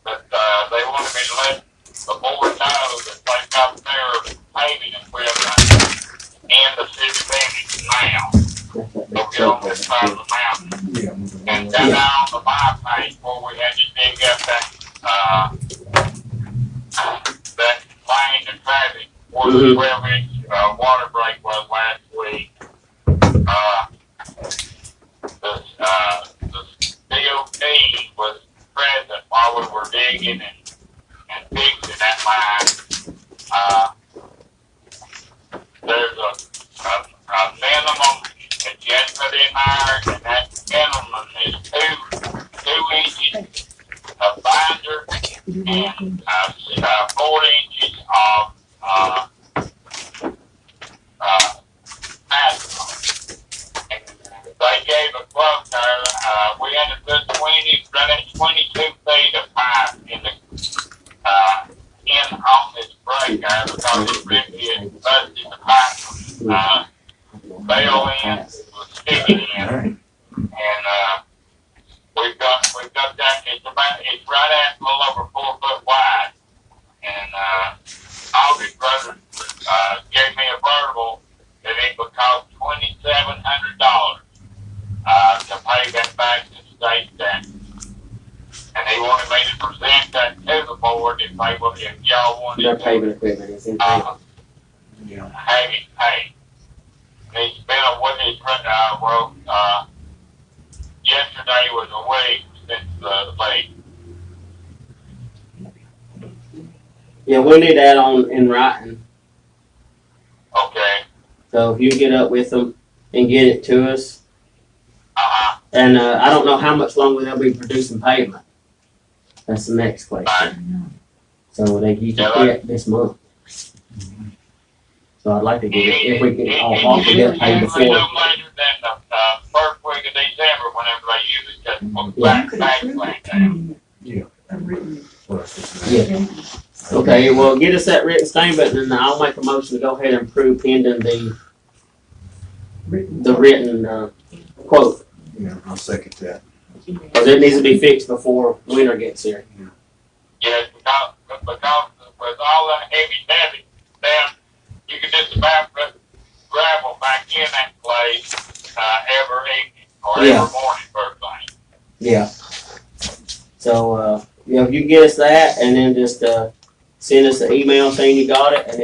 but, they wanted me to let the board know that they've got their paving equipment and the city limits now. So get on this side of the mountain. Yeah. And down on the bypass where we had to dig up that lane of traffic where the 12-inch, water break was last week. The DOT was present while we were digging and fixing that line. There's a minimum that you have to put in there, and that minimum is two inches of binder and 4 inches of asphalt. And they gave a quote there. We had to put 22 feet of pipe in on this break there because it really busted the pipe. Bail in was sticking in, and we've got that. It's right at a little over 4 foot wide, and Aldridge brothers gave me a verbal that it would cost $2,700 to pay that back to state tax, and they wanted me to present that to the board if y'all wanted Their to paving equipment is in have Yeah. it paid. It's been a week, yesterday was a week since the lake. Yeah, we need that on in writing. Okay. So if you get up with them and get it to us, Uh-huh. and I don't know how much longer they'll be producing pavement. That's the next question. So you can get this month. So I'd like to get it if we can all get it paid before. No later than the first week of December, whenever they use it, just You back could back approve down. it pending Yeah. a written. Yeah. Okay, well, get us that written statement, and then I'll make a motion to go ahead and approve pending the written quote. Yeah, I'll second that. Because it needs to be fixed before winter gets here. Yes, because with all that heavy down, you can just about put gravel back in that place every evening or every morning first thing. Yeah. So, if you get us that, and then just send us an email saying you got it, and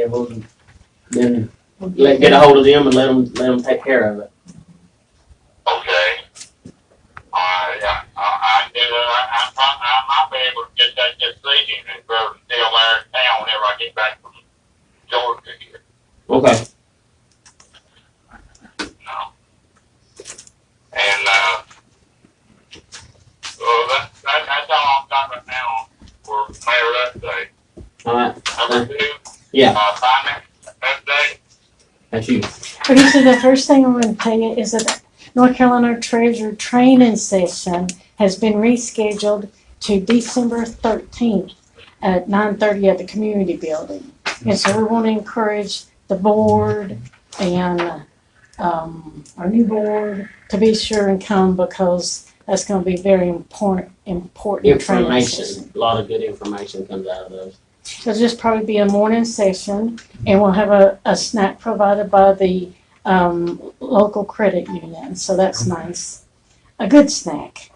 then we'll get a hold of them and let them take care of it. Okay. I do. I might be able to get that this evening and go still there in town whenever I get back from Georgia here. Okay. No. And that's all I've got right now for mayor update. All right. Number 2. Yeah. Finance update. That's you. Okay, so the first thing I'm going to tell you is that the North Carolina Treasurer training session has been rescheduled to December 13th at 9:30 at the community building. And so we want to encourage the board and our new board to be sure and come, because that's going to be very important training Information. session. A lot of good information comes out of those. It'll just probably be a morning session, and we'll have a snack provided by the local credit union, so that's nice. A good snack.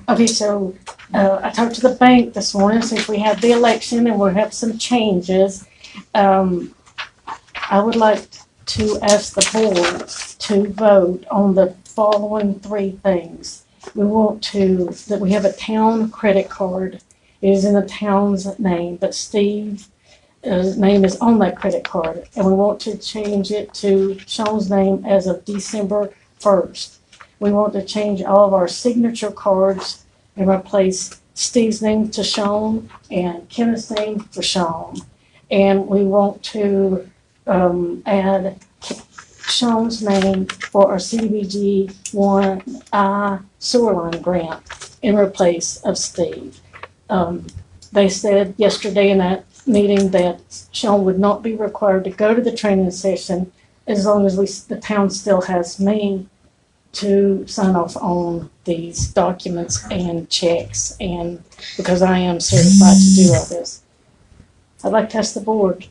Okay, so I talked to the bank this morning since we had the election and we'll have some changes. I would like to ask the board to vote on the following three things. We want that we have a town credit card. It is in the town's name, but Steve's name is on that credit card, and we want to change it to Sean's name as of December 1st. We want to change all of our signature cards and replace Steve's name to Sean and Kenneth's name for Sean. And we want to add Sean's name for our CDBG 1I sewer line grant in replace of Steve. They said yesterday in that meeting that Sean would not be required to go to the training session as long as the town still has me to sign off on these documents and checks, and because I am certified to do all this. I'd like to ask the board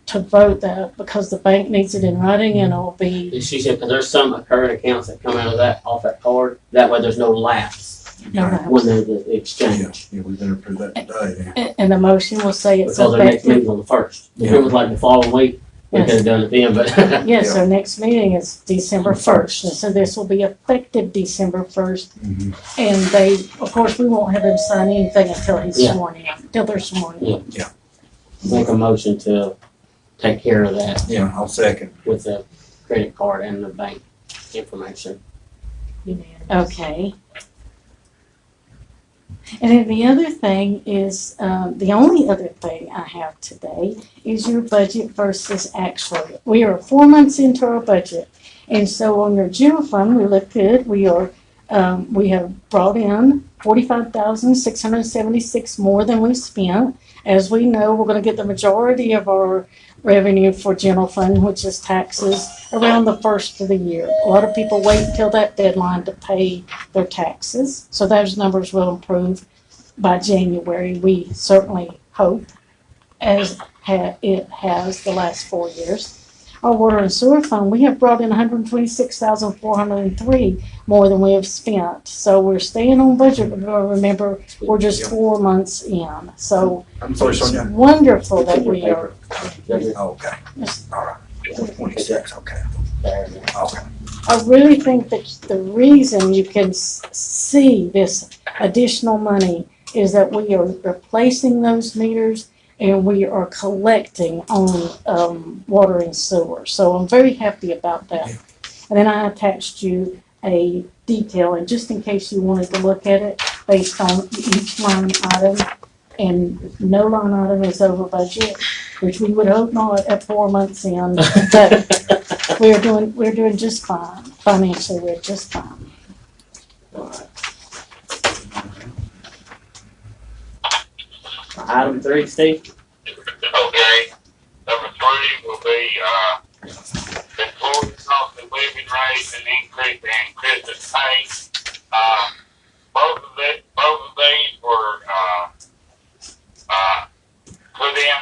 to vote that because the bank needs it in writing and it'll be. She said, because there's some current accounts that come out of that, off that card, that way there's no lapse when there's the exchange. Yeah, we better prove that today. And the motion will say it's Because our next effective. meeting's on the 1st. If it was like the following week, we could have done it then, but. Yes, our next meeting is December 1st, and so this will be effective December 1st. Mhm. And they, of course, we won't have him sign anything until he's Yeah. sworn in, until they're sworn in. Yeah. Make a motion to take care of that Yeah, I'll second. with the credit card and the bank information. Okay. And then the other thing is, the only other thing I have today is your budget versus actual. We are 4 months into our budget. And so on your general fund, we look good. We have brought in $45,676 more than we spent. As we know, we're going to get the majority of our revenue for general fund, which is taxes, around the first of the year. A lot of people wait until that deadline to pay their taxes, so those numbers will improve by January. We certainly hope, as it has the last 4 years. Our water and sewer fund, we have brought in $126,403 more than we have spent. So we're staying on budget, but remember, we're just 4 months in. So I'm sorry, it's Sonia. wonderful that we are. Okay, all right. 26, okay. Okay. I really think that the reason you can see this additional money is that we are replacing those meters and we are collecting on water and sewer. So I'm very happy about that. And then I attached you a detail, and just in case you wanted to look at it, based on each line item, and no line item is over budget, which we would hope not at 4 months in, but we're doing just fine. Financially, we're just fine. Item 3, Steve? Okay, number 3 will be, employee cost of living rate and increase in Christmas pay. Both of these were, put in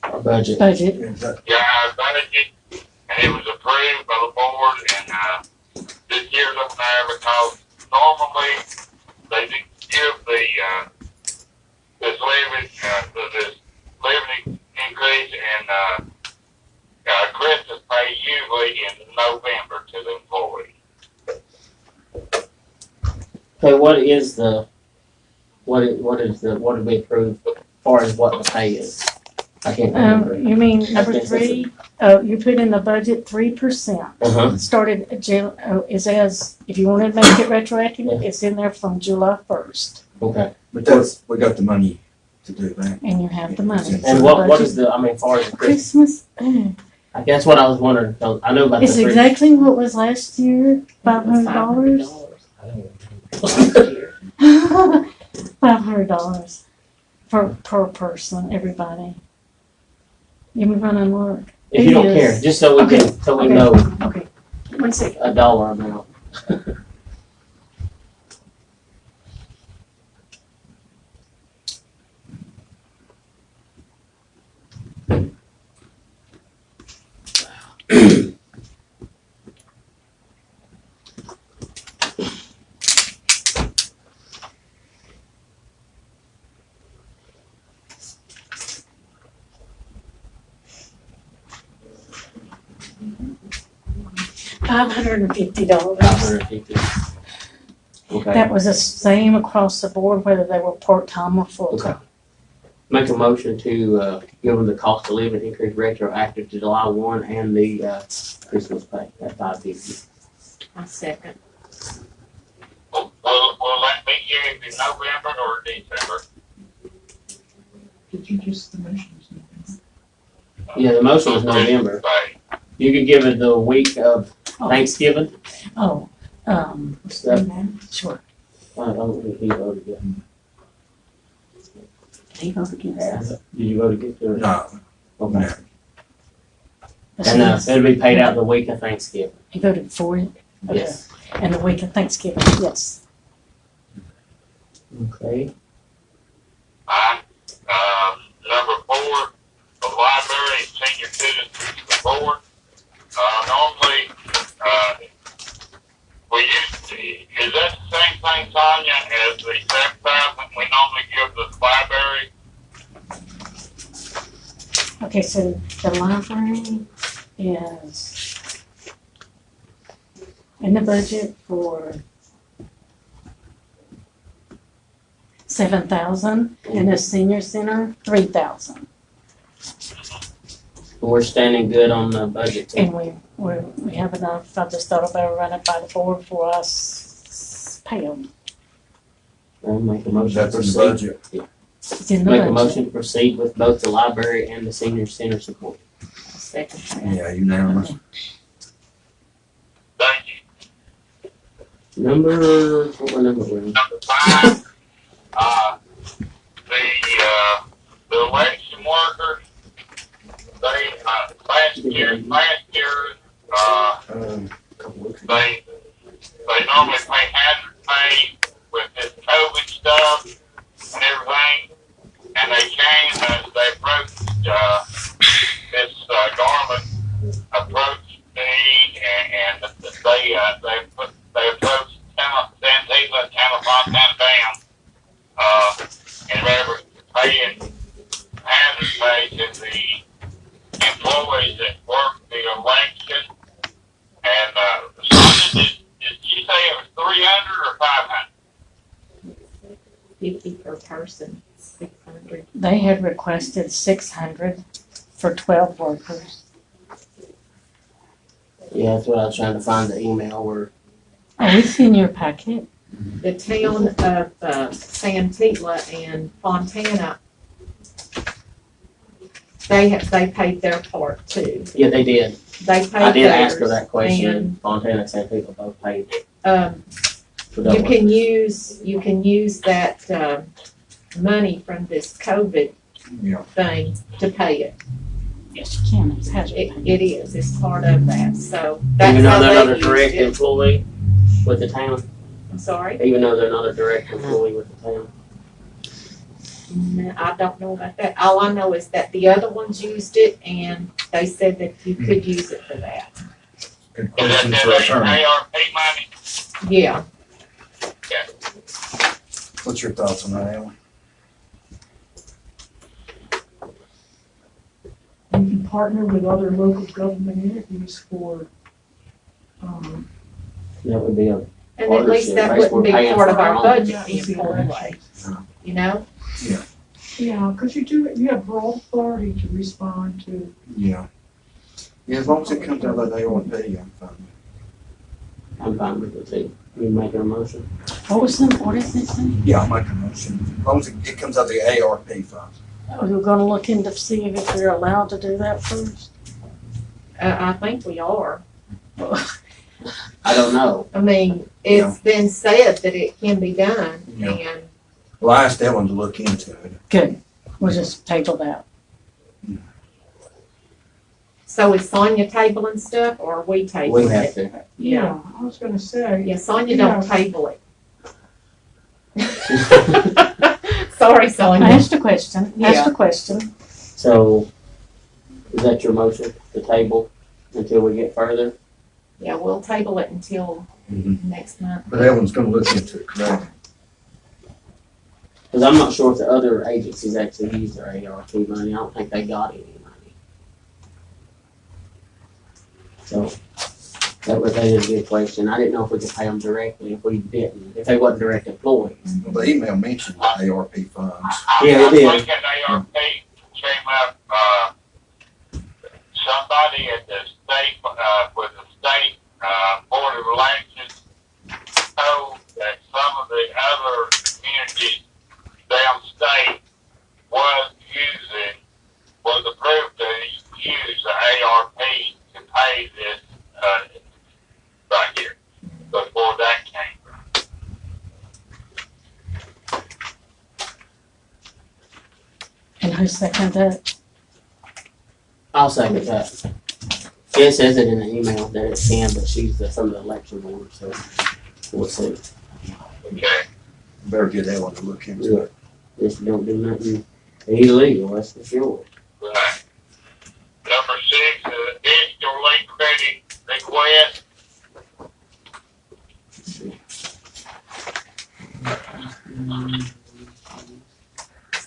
Our budget. Budget. Is that- our budget, and it was approved by the board, and, this year's up there because normally they didn't give this living increase and, Christmas pay usually in November to the employee. Okay, what did we approve as far as what the pay is? I can't remember. You mean number think that's 3? You put in the budget 3%. Uh-huh. Started, is as, if you want to make it retroactive, it's in there from July 1st, Okay. But that's, we got the money to do that. and you have the money. And what is the, as far as the Christmas, Christmas, I guess what I was wondering, 'cause I know about the it's three. exactly what was last year, $500. $500 per person, everybody. You may run and look. If you don't It care, is. just so we Okay. can, so we Okay. know Okay, 1 second. a dollar amount. $550. $550. Okay, That was the same across the board, whether they were part-time or full-time. make a motion to, give them the cost of living increase retroactive to July 1 and the, Christmas pay at $550. I second. Will that be used in November or December? Did you just, the motion was Yeah, the motion was November. Pay. You could give it the week of Thanksgiving. Oh, Stuff. sure. I don't think he voted yet. He voted against it. Did you vote against it? or- No, Okay. no. And, it'll be paid out the week of Thanksgiving. He voted for it? Okay. Yes. And the week of Thanksgiving, yes. Okay. Number 4, the library and senior citizens board. Normally, we used to, is that the same thing, Tanya, as the 7,000 we normally give the library? Okay, so the library is in the budget for 7,000, and the senior center, 3,000. We're standing good on the budget too. And we have enough, I just thought about running it by the board before I pay them. I'll make a motion to That's in the proceed. budget. It's in the Make a budget. motion to proceed with both the library and the senior center support. I second that. Yeah, unanimous. Thank you. What number we're on? Number 5, the election workers, they, last year, Couple weeks ago. they normally pay hazard pay with this COVID stuff and everything, and they changed, they approached, this, Garland approached me, and they approached Santiva, Fontana Dam, and they were paying hazard pay to the employees that worked the election. And, Sonia, did you say it was 300 or 500? 50 per person, 600. They had requested 600 for 12 workers. Yeah, that's what I was trying to find the email where, Oh, it's in your packet. The town of Santiva and Fontana, they paid their part too. yeah, they did. They paid I did ask her theirs, that question, and, and Fontana and San Diego both paid for you that. can use that, money from this COVID Yeah. thing to pay it. Yes, you can. It's hazard It, pay. it is, it's part of that, so that's Even how though they're not they a used direct it. employee with the town, I'm sorry, even though they're not a direct employee with the town. no, I don't know about that. All I know is that the other ones used it and they said that you could use it for that. Good Is that question for attorney. ARP money? Yeah, What's your thoughts on that, Alan? You can partner with other local government entities for, That would be a, and at Partnership, least that basically wouldn't be paying part of for our our own. budget That being would be pulled our away, you know? yeah, because you have broad authority to respond to. Yeah. Yeah, as long as it comes out of that ARP, I'm fine. I'm fine with it too. You making a motion? What is it say? Yeah, I'll make a motion. As long as it comes out of the ARP fund. Oh, you're gonna look into see if they're allowed to do that first? I think we are. I don't know. I mean, it's been said that it can be done Yeah. and Well, I asked Ellen to look into it. Good. We'll just table that. so is Sonia tabling stuff or are we tabling We it? have to. Yeah. I was gonna say, Yeah, Sonia Yeah. don't table it. Sorry, I Sonia. asked a question. Asked a question. So, is that your motion, the table, until we get further? Yeah, we'll table it until Mhm. next month. But Ellen's gonna look into it, correct? Because I'm not sure if the other agencies actually use their ARP money. I don't think they got any money. So, That is a good question. I didn't know if we could pay them directly if we didn't, if they wasn't direct employees. Well, the email mentioned ARP funds. Yeah, it I is. think an ARP came up, somebody at the state, with the state, Board of Elections told that some of the other communities downstate was approved to use the ARP to pay this, right here, before that came. And who seconded that? I'll second that. It says it in the email that it can, but she's from the election board, so we'll see. Okay. Better get that one to look into it. If you don't do nothing illegal, that's for sure. Right. Number 6, additional late credit request.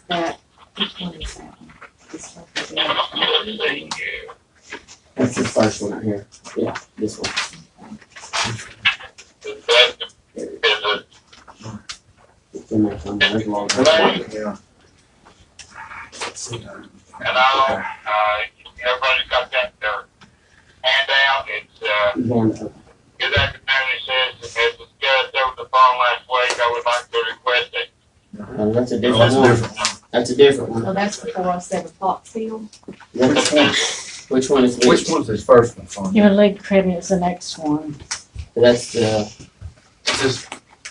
That, which one is that one? This one is Let's the- see here. That's the first one right here. Yeah, this one. The second is It's in there somewhere. There's a lot of Right. Yeah. and all, everybody's got that, their handout. It's, good afternoon, it says, as discussed over the phone last week, I would like to request it. That's a Oh, different that's a one. different one. That's a different one. Oh, that's the 407 Foxfield. Which one is Which one's his first one, Sonia? Your late credit is the next one. That's This-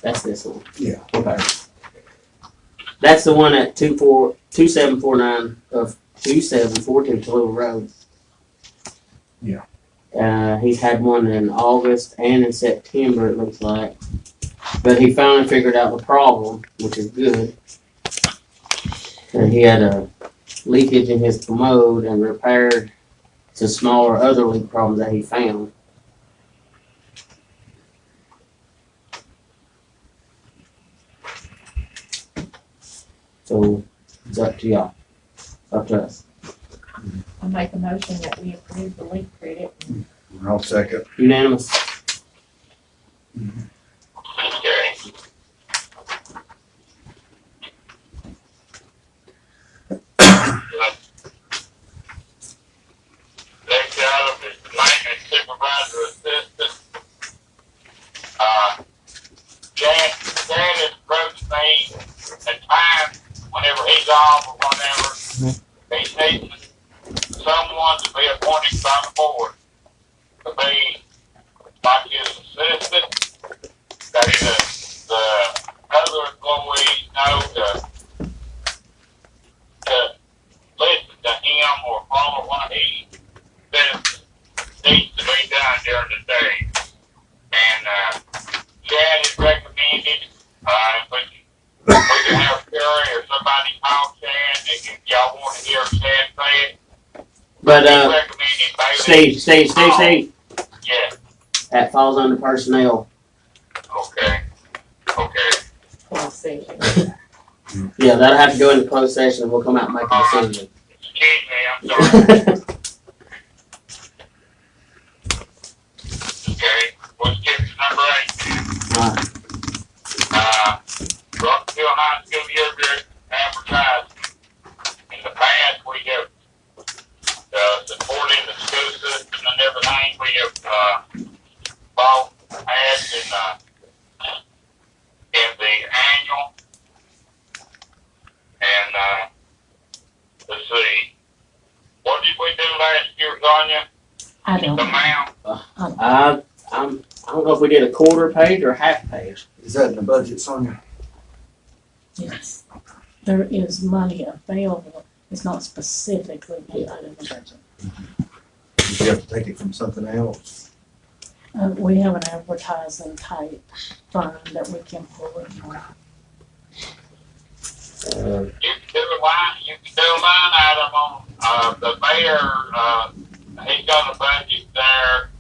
that's this one. Yeah. Okay. That's the one at 2749 of 2742 Toledo Road. Yeah. He's had one in August and in September, it looks like. But he finally figured out the problem, which is good. And he had a leakage in his commode and repaired some smaller other leak problems that he found. So it's up to y'all. Up to us. I make a motion that we approve the late credit. I'll second. Unanimous. Okay. Next item is the maintenance supervisor assistant. Jan approached me at times, whenever he's off or whatever, he needs someone to be appointed by the board to be like his assistant, that the other employees know to listen to him or follow what he says needs to be done during the day. And Chad has recommended, we can have Terry or somebody call Chad, if y'all want to hear Chad say it. But He recommended Bailey. Steve, Yeah, that falls under personnel. okay, okay. We'll see. Yeah, that'll have to go into closed session and we'll come out and make a decision. Excuse me, I'm sorry. Okay, we'll skip to number 8. Alright. Robbinsville High School year advertising. In the past, we have supported the school system and everything. We have bought ads in the annual. And let's see, what did we do last year, Sonia? I The don't. amount? I don't know if we did a quarter page or a half page. Is that in the budget, Sonia? Yes. There is money available. It's not specifically put out in the budget. Did you have to take it from something else? We have an advertising type fund that we can pull it from. Uh, You can do a line item on, the mayor, he's got a budget there.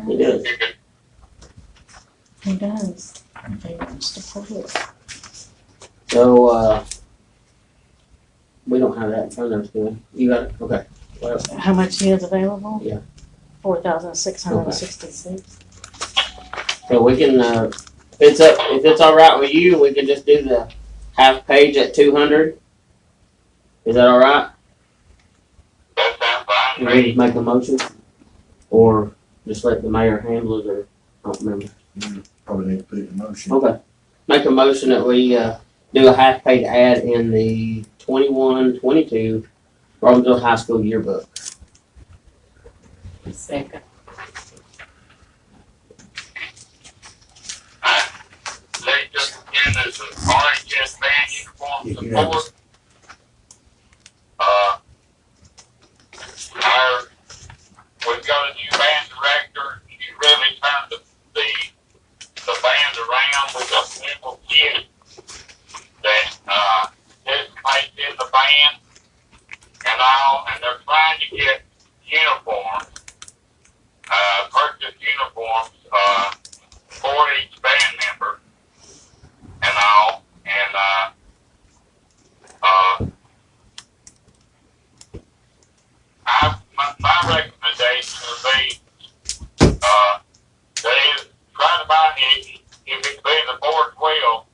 he does. You could, He does. If he wants to pull it. So, we don't have that in front of us, do we? You got it? Okay. Well, How much he has available? Yeah. $4,666. So we can, if it's all right with you, we can just do the half page at 200. Is that all right? That sounds fine You to ready me. to make a motion? Or just let the mayor handle it, or, I don't remember. Probably need to put it in motion. Okay. Make a motion that we, do a half page ad in the 21-22 Robbinsville High School yearbook. Second. They just again as an RHS band uniform Yeah, support. We've got a new band director. She really turned the band around. We've got several kids that participate in the band and all, and they're trying to get uniforms, purchase uniforms for each band member and all, and my recommendation would be they try to buy it if it could be the board will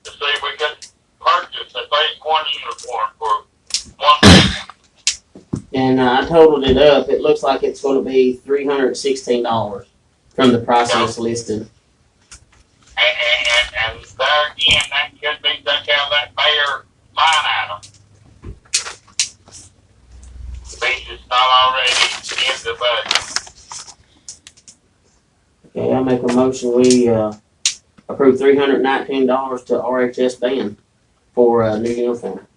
to see if we could purchase at least one uniform for one person. And I totaled it up. It looks like it's going to be $316 from the prices listed. And there again, that could be took out of that mayor line item. Because it's not already in the budget. Okay, I make a motion. We approve $319 to RHS band for a new uniform,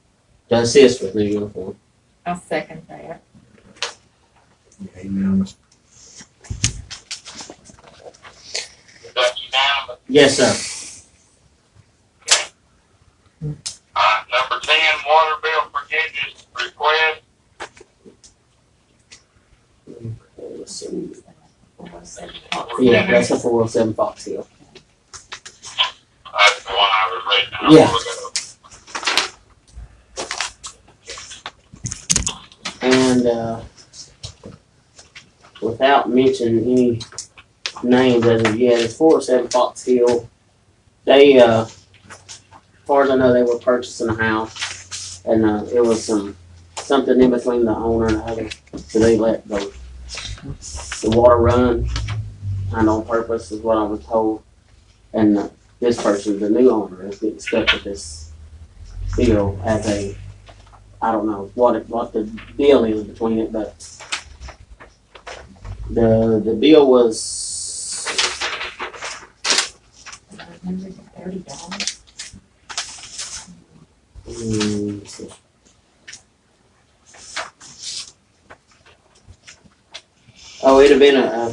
to assist with new uniform. I'll second that. Yeah, unanimous. Is that unanimous? Yes, sir. Number 10, water bill forgiveness request. Okay, let's see. Yeah, that's the 407 Fox Hill. That's the one I was reading. Yeah. And without mentioning any names as of yet, it's 407 Fox Hill. They, as far as I know, they were purchasing a house, and it was something in between the owner and the other, so they let the water run, and on purpose is what I was told. And this person, the new owner, is getting stuck with this bill as a, I don't know what the deal is between it, but the bill was $930. let's see. Oh, it'd have been a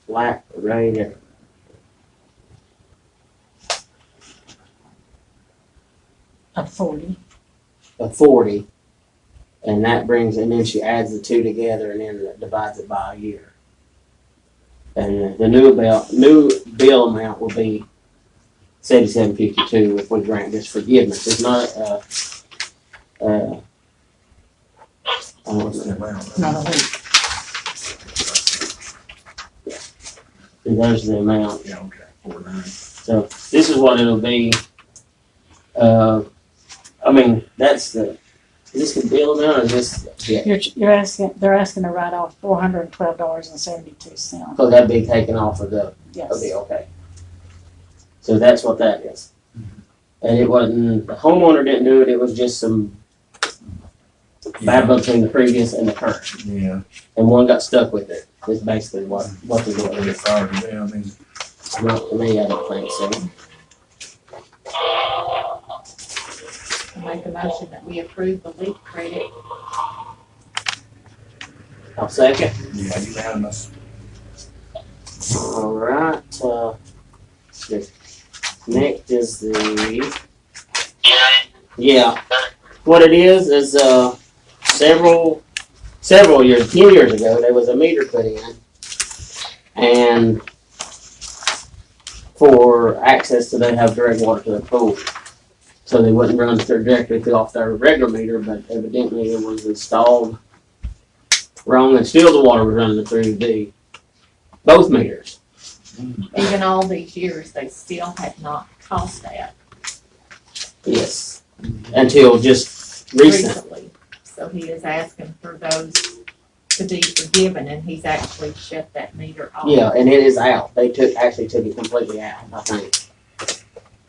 flat rate at Of 40. a 40, and that brings, and then she adds the two together and then divides it by a year. And the new bill amount will be $77.52 if we grant this forgiveness. It's not What's the amount? Not a week. there's the amount. Yeah, okay, 49. So this is what it'll be. I mean, that's the. Is this the bill amount or is this? Yeah. They're asking to write off $412.72. So that'd be taken off of the. Yes. Okay, okay. So that's what that is. And it wasn't, the homeowner didn't do it, it was just some bad blood between the previous and the current. Yeah. And one got stuck with it, is basically what they're They doing. get fired to them, and Not to me, I don't think so. I make a motion that we approve the leak credit. I'll second. yeah, unanimous. All right, next is the, yeah. What it is several years, 10 years ago, there was a meter put in. And for access to, they have direct water to the pool. So they wouldn't run directly off their regular meter, but evidently it was installed wrong, and still the water was running through both meters. Even all these years, they still had not cost that Yes. Until just recently. So he is asking for those to be forgiven, and he's actually shut that meter off. Yeah, and it is out. They actually took it completely out, I think.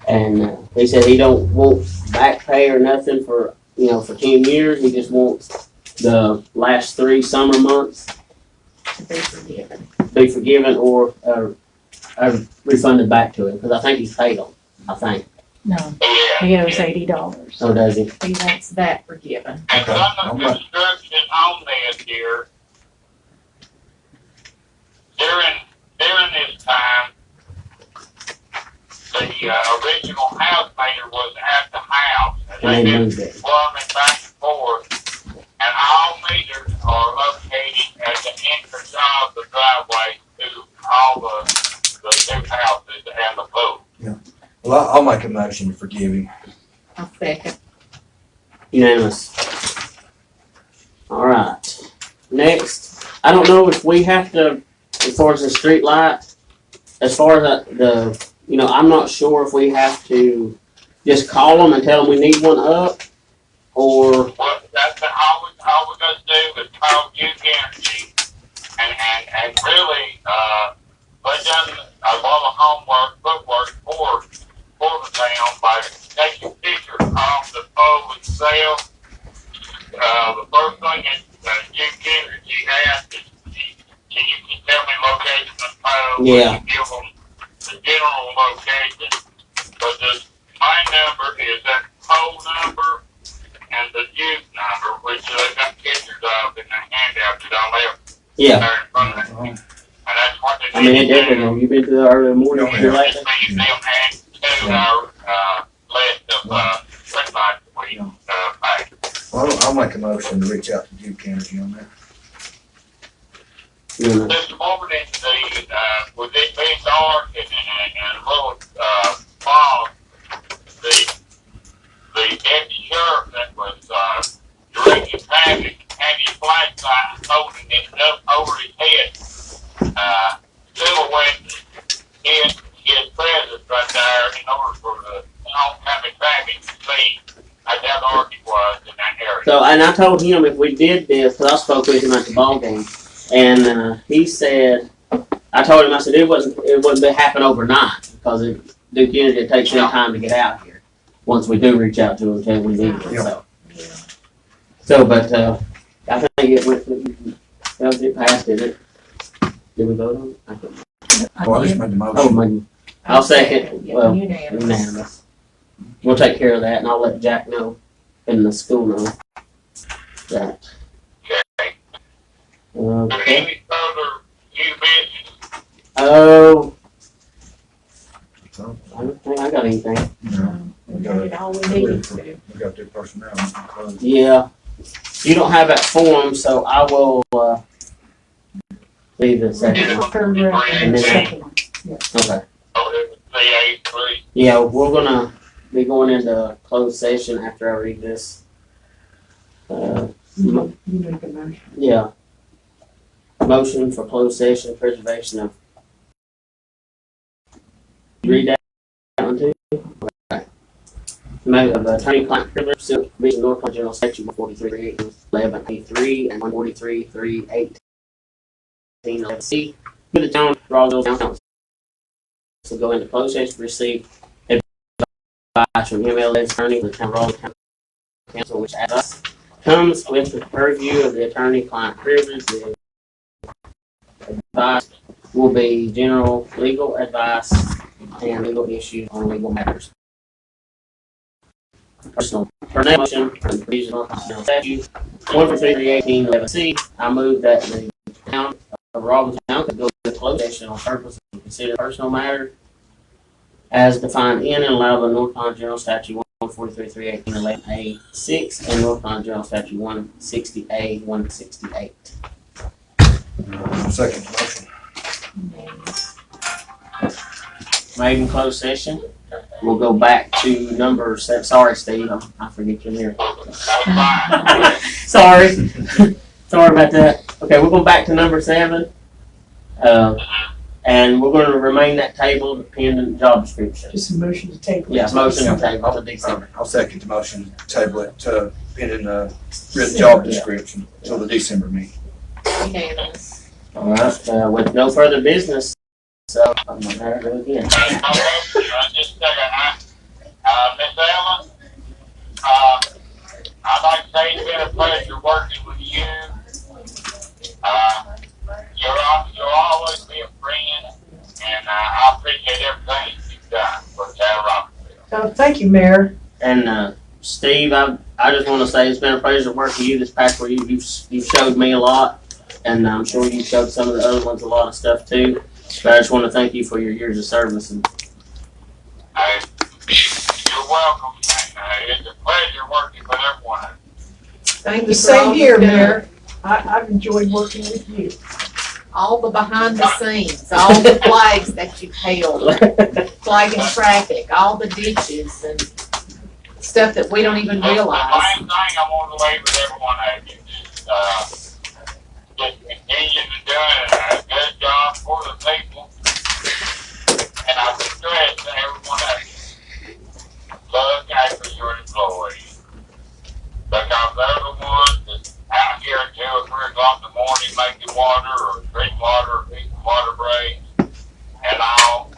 And he said he don't want back pay or nothing for 10 years. He just wants the last 3 summer months To be forgiven. to be forgiven or refunded back to him, because I think he's paid them. I think. No, he owes $80. So does he? He wants that forgiven. And some of the construction on this here, during this time, the original house meter was at the house. And And they they've moved been it. plumbing back and forth. And all meters are located at the entrance of the driveway to all the new houses and the pool. Well, I'll make a motion to forgive him. I'll second. Unanimous. All right. Next, I don't know if we have to, as far as the street light, as far as I'm not sure if we have to just call them and tell them we need one up, or, Well, that's all we're gonna do is call Duke Energy and really, they've done a lot of footwork for the town by taking pictures of the pole itself. The first thing that Duke Energy asked is, can you tell me location of the pole? Yeah. You give them the general location, but the my number is that pole number and the Duke number, which they got pictures of in the handout that I left yeah. there in front of me. And that's what they I mean, it need to definitely, do. have you been to the early morning Oh, yeah. here lately? Just leave them add to our, list of, red lights we, pay. Well, I'll make a motion to reach out to Duke Energy on that. Yeah. This morning, with it being dark and a little, fog, the deputy sheriff that was, directing traffic had his flashlight holding it up over his head, silhouetting his presence right there in order for the oncoming traffic to see how dark it was in that area. So, and I told him if we did this, because I spoke with him at the ball game, and he said, I told him, I said, it wouldn't happen overnight, because Duke Energy takes some time to get out here, once we do reach out to them, tell them we need it, so. Yeah. So, but, I think it went, it passed, did it? Did we vote on it? I couldn't- Well, I just made the Oh, motion. my, I'll second. Yeah, Well, unanimous. unanimous. We'll take care of that, and I'll let Jack know, and the school know that. Okay. Okay. Any further new business? Oh, I don't think I got anything. No, We did all we needed to. we got the personnel. Yeah, you don't have that form, so I will, be the second one. And then- Second one. Okay. Oh, it was CA3. Yeah, we're gonna be going into closed session after I read this. You make a motion. Yeah. Motion for closed session, preservation of. Read that one too? Okay. Matter of attorney-client privilege, pursuant to North Carolina General Statute 143.11A3 and 143.318.11C. With the town, Robbinsville Council. So go into closed session to receive advice from MLS attorney, the town of Robbinsville Council, which advice comes with the purview of the attorney-client privilege. The advice will be general legal advice and legal issues on legal matters. Personal motion for the regional constitutional statute 143.318.11C. I move that the town of Robbinsville could go into closed session on purpose to consider personal matters as defined in and allowed by North Carolina General Statute 143.318.11A6 and North Carolina General Statute 160A.168. Second motion. Unanimous. Made in closed session. We'll go back to number 7. Sorry, Steve, I forget your name. That's fine. Sorry. Sorry about that. Okay, we're going back to number 7. And we're gonna remain that table dependent job description. Just a motion to table. Yeah, motion to table to December. I'll second the motion, table it to pending the written job description till the December meeting. Unanimous. All right, with no further business, so I'm gonna go again. Just a second, Miss Ellen, I'd like to say it's been a pleasure working with you. You'll always be a friend, and I appreciate everything you've done for the town of Robbinsville. Thank you, Mayor. And Steve, I just want to say it's been a pleasure working with you this past week. You've showed me a lot, and I'm sure you showed some of the other ones a lot of stuff too. But I just want to thank you for your years of service. And You're welcome, and it's a pleasure working with everyone. Thank you The for all same here, you've done. Mayor. I've enjoyed working with you. All the behind the scenes, all the flags that you've held, flagging traffic, all the ditches and stuff that we don't even The realize. main thing I want to leave with everyone of you is, just continue to do a good job for the people. And I stress to everyone of you, look after your employees. Because they're the ones that out here at 2 or 3 o'clock in the morning making water or drinking water or fixing water breaks and all.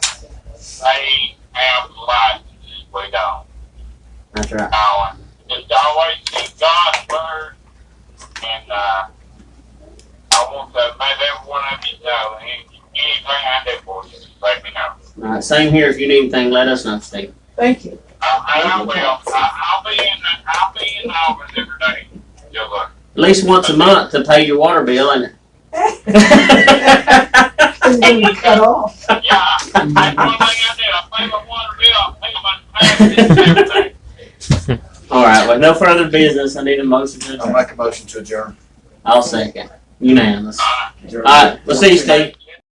They have licenses, we don't. that's right. Now, just always keep God first, and I want to make every one of you know anything I do for you, just let me know. All right, same here. If you need anything, let us know, Steve. Thank you. I will. I'll be in Auburn every day. You'll look. At least once a month to pay your water bill, and It's gonna cut off. Yeah, that's one thing I do. I pay my water bill, I pay my taxes, everything. all right. With no further business, I need a motion to I'll adjourn. make a motion to adjourn. I'll second. Unanimous. Uh, All right, we'll see you, Steve.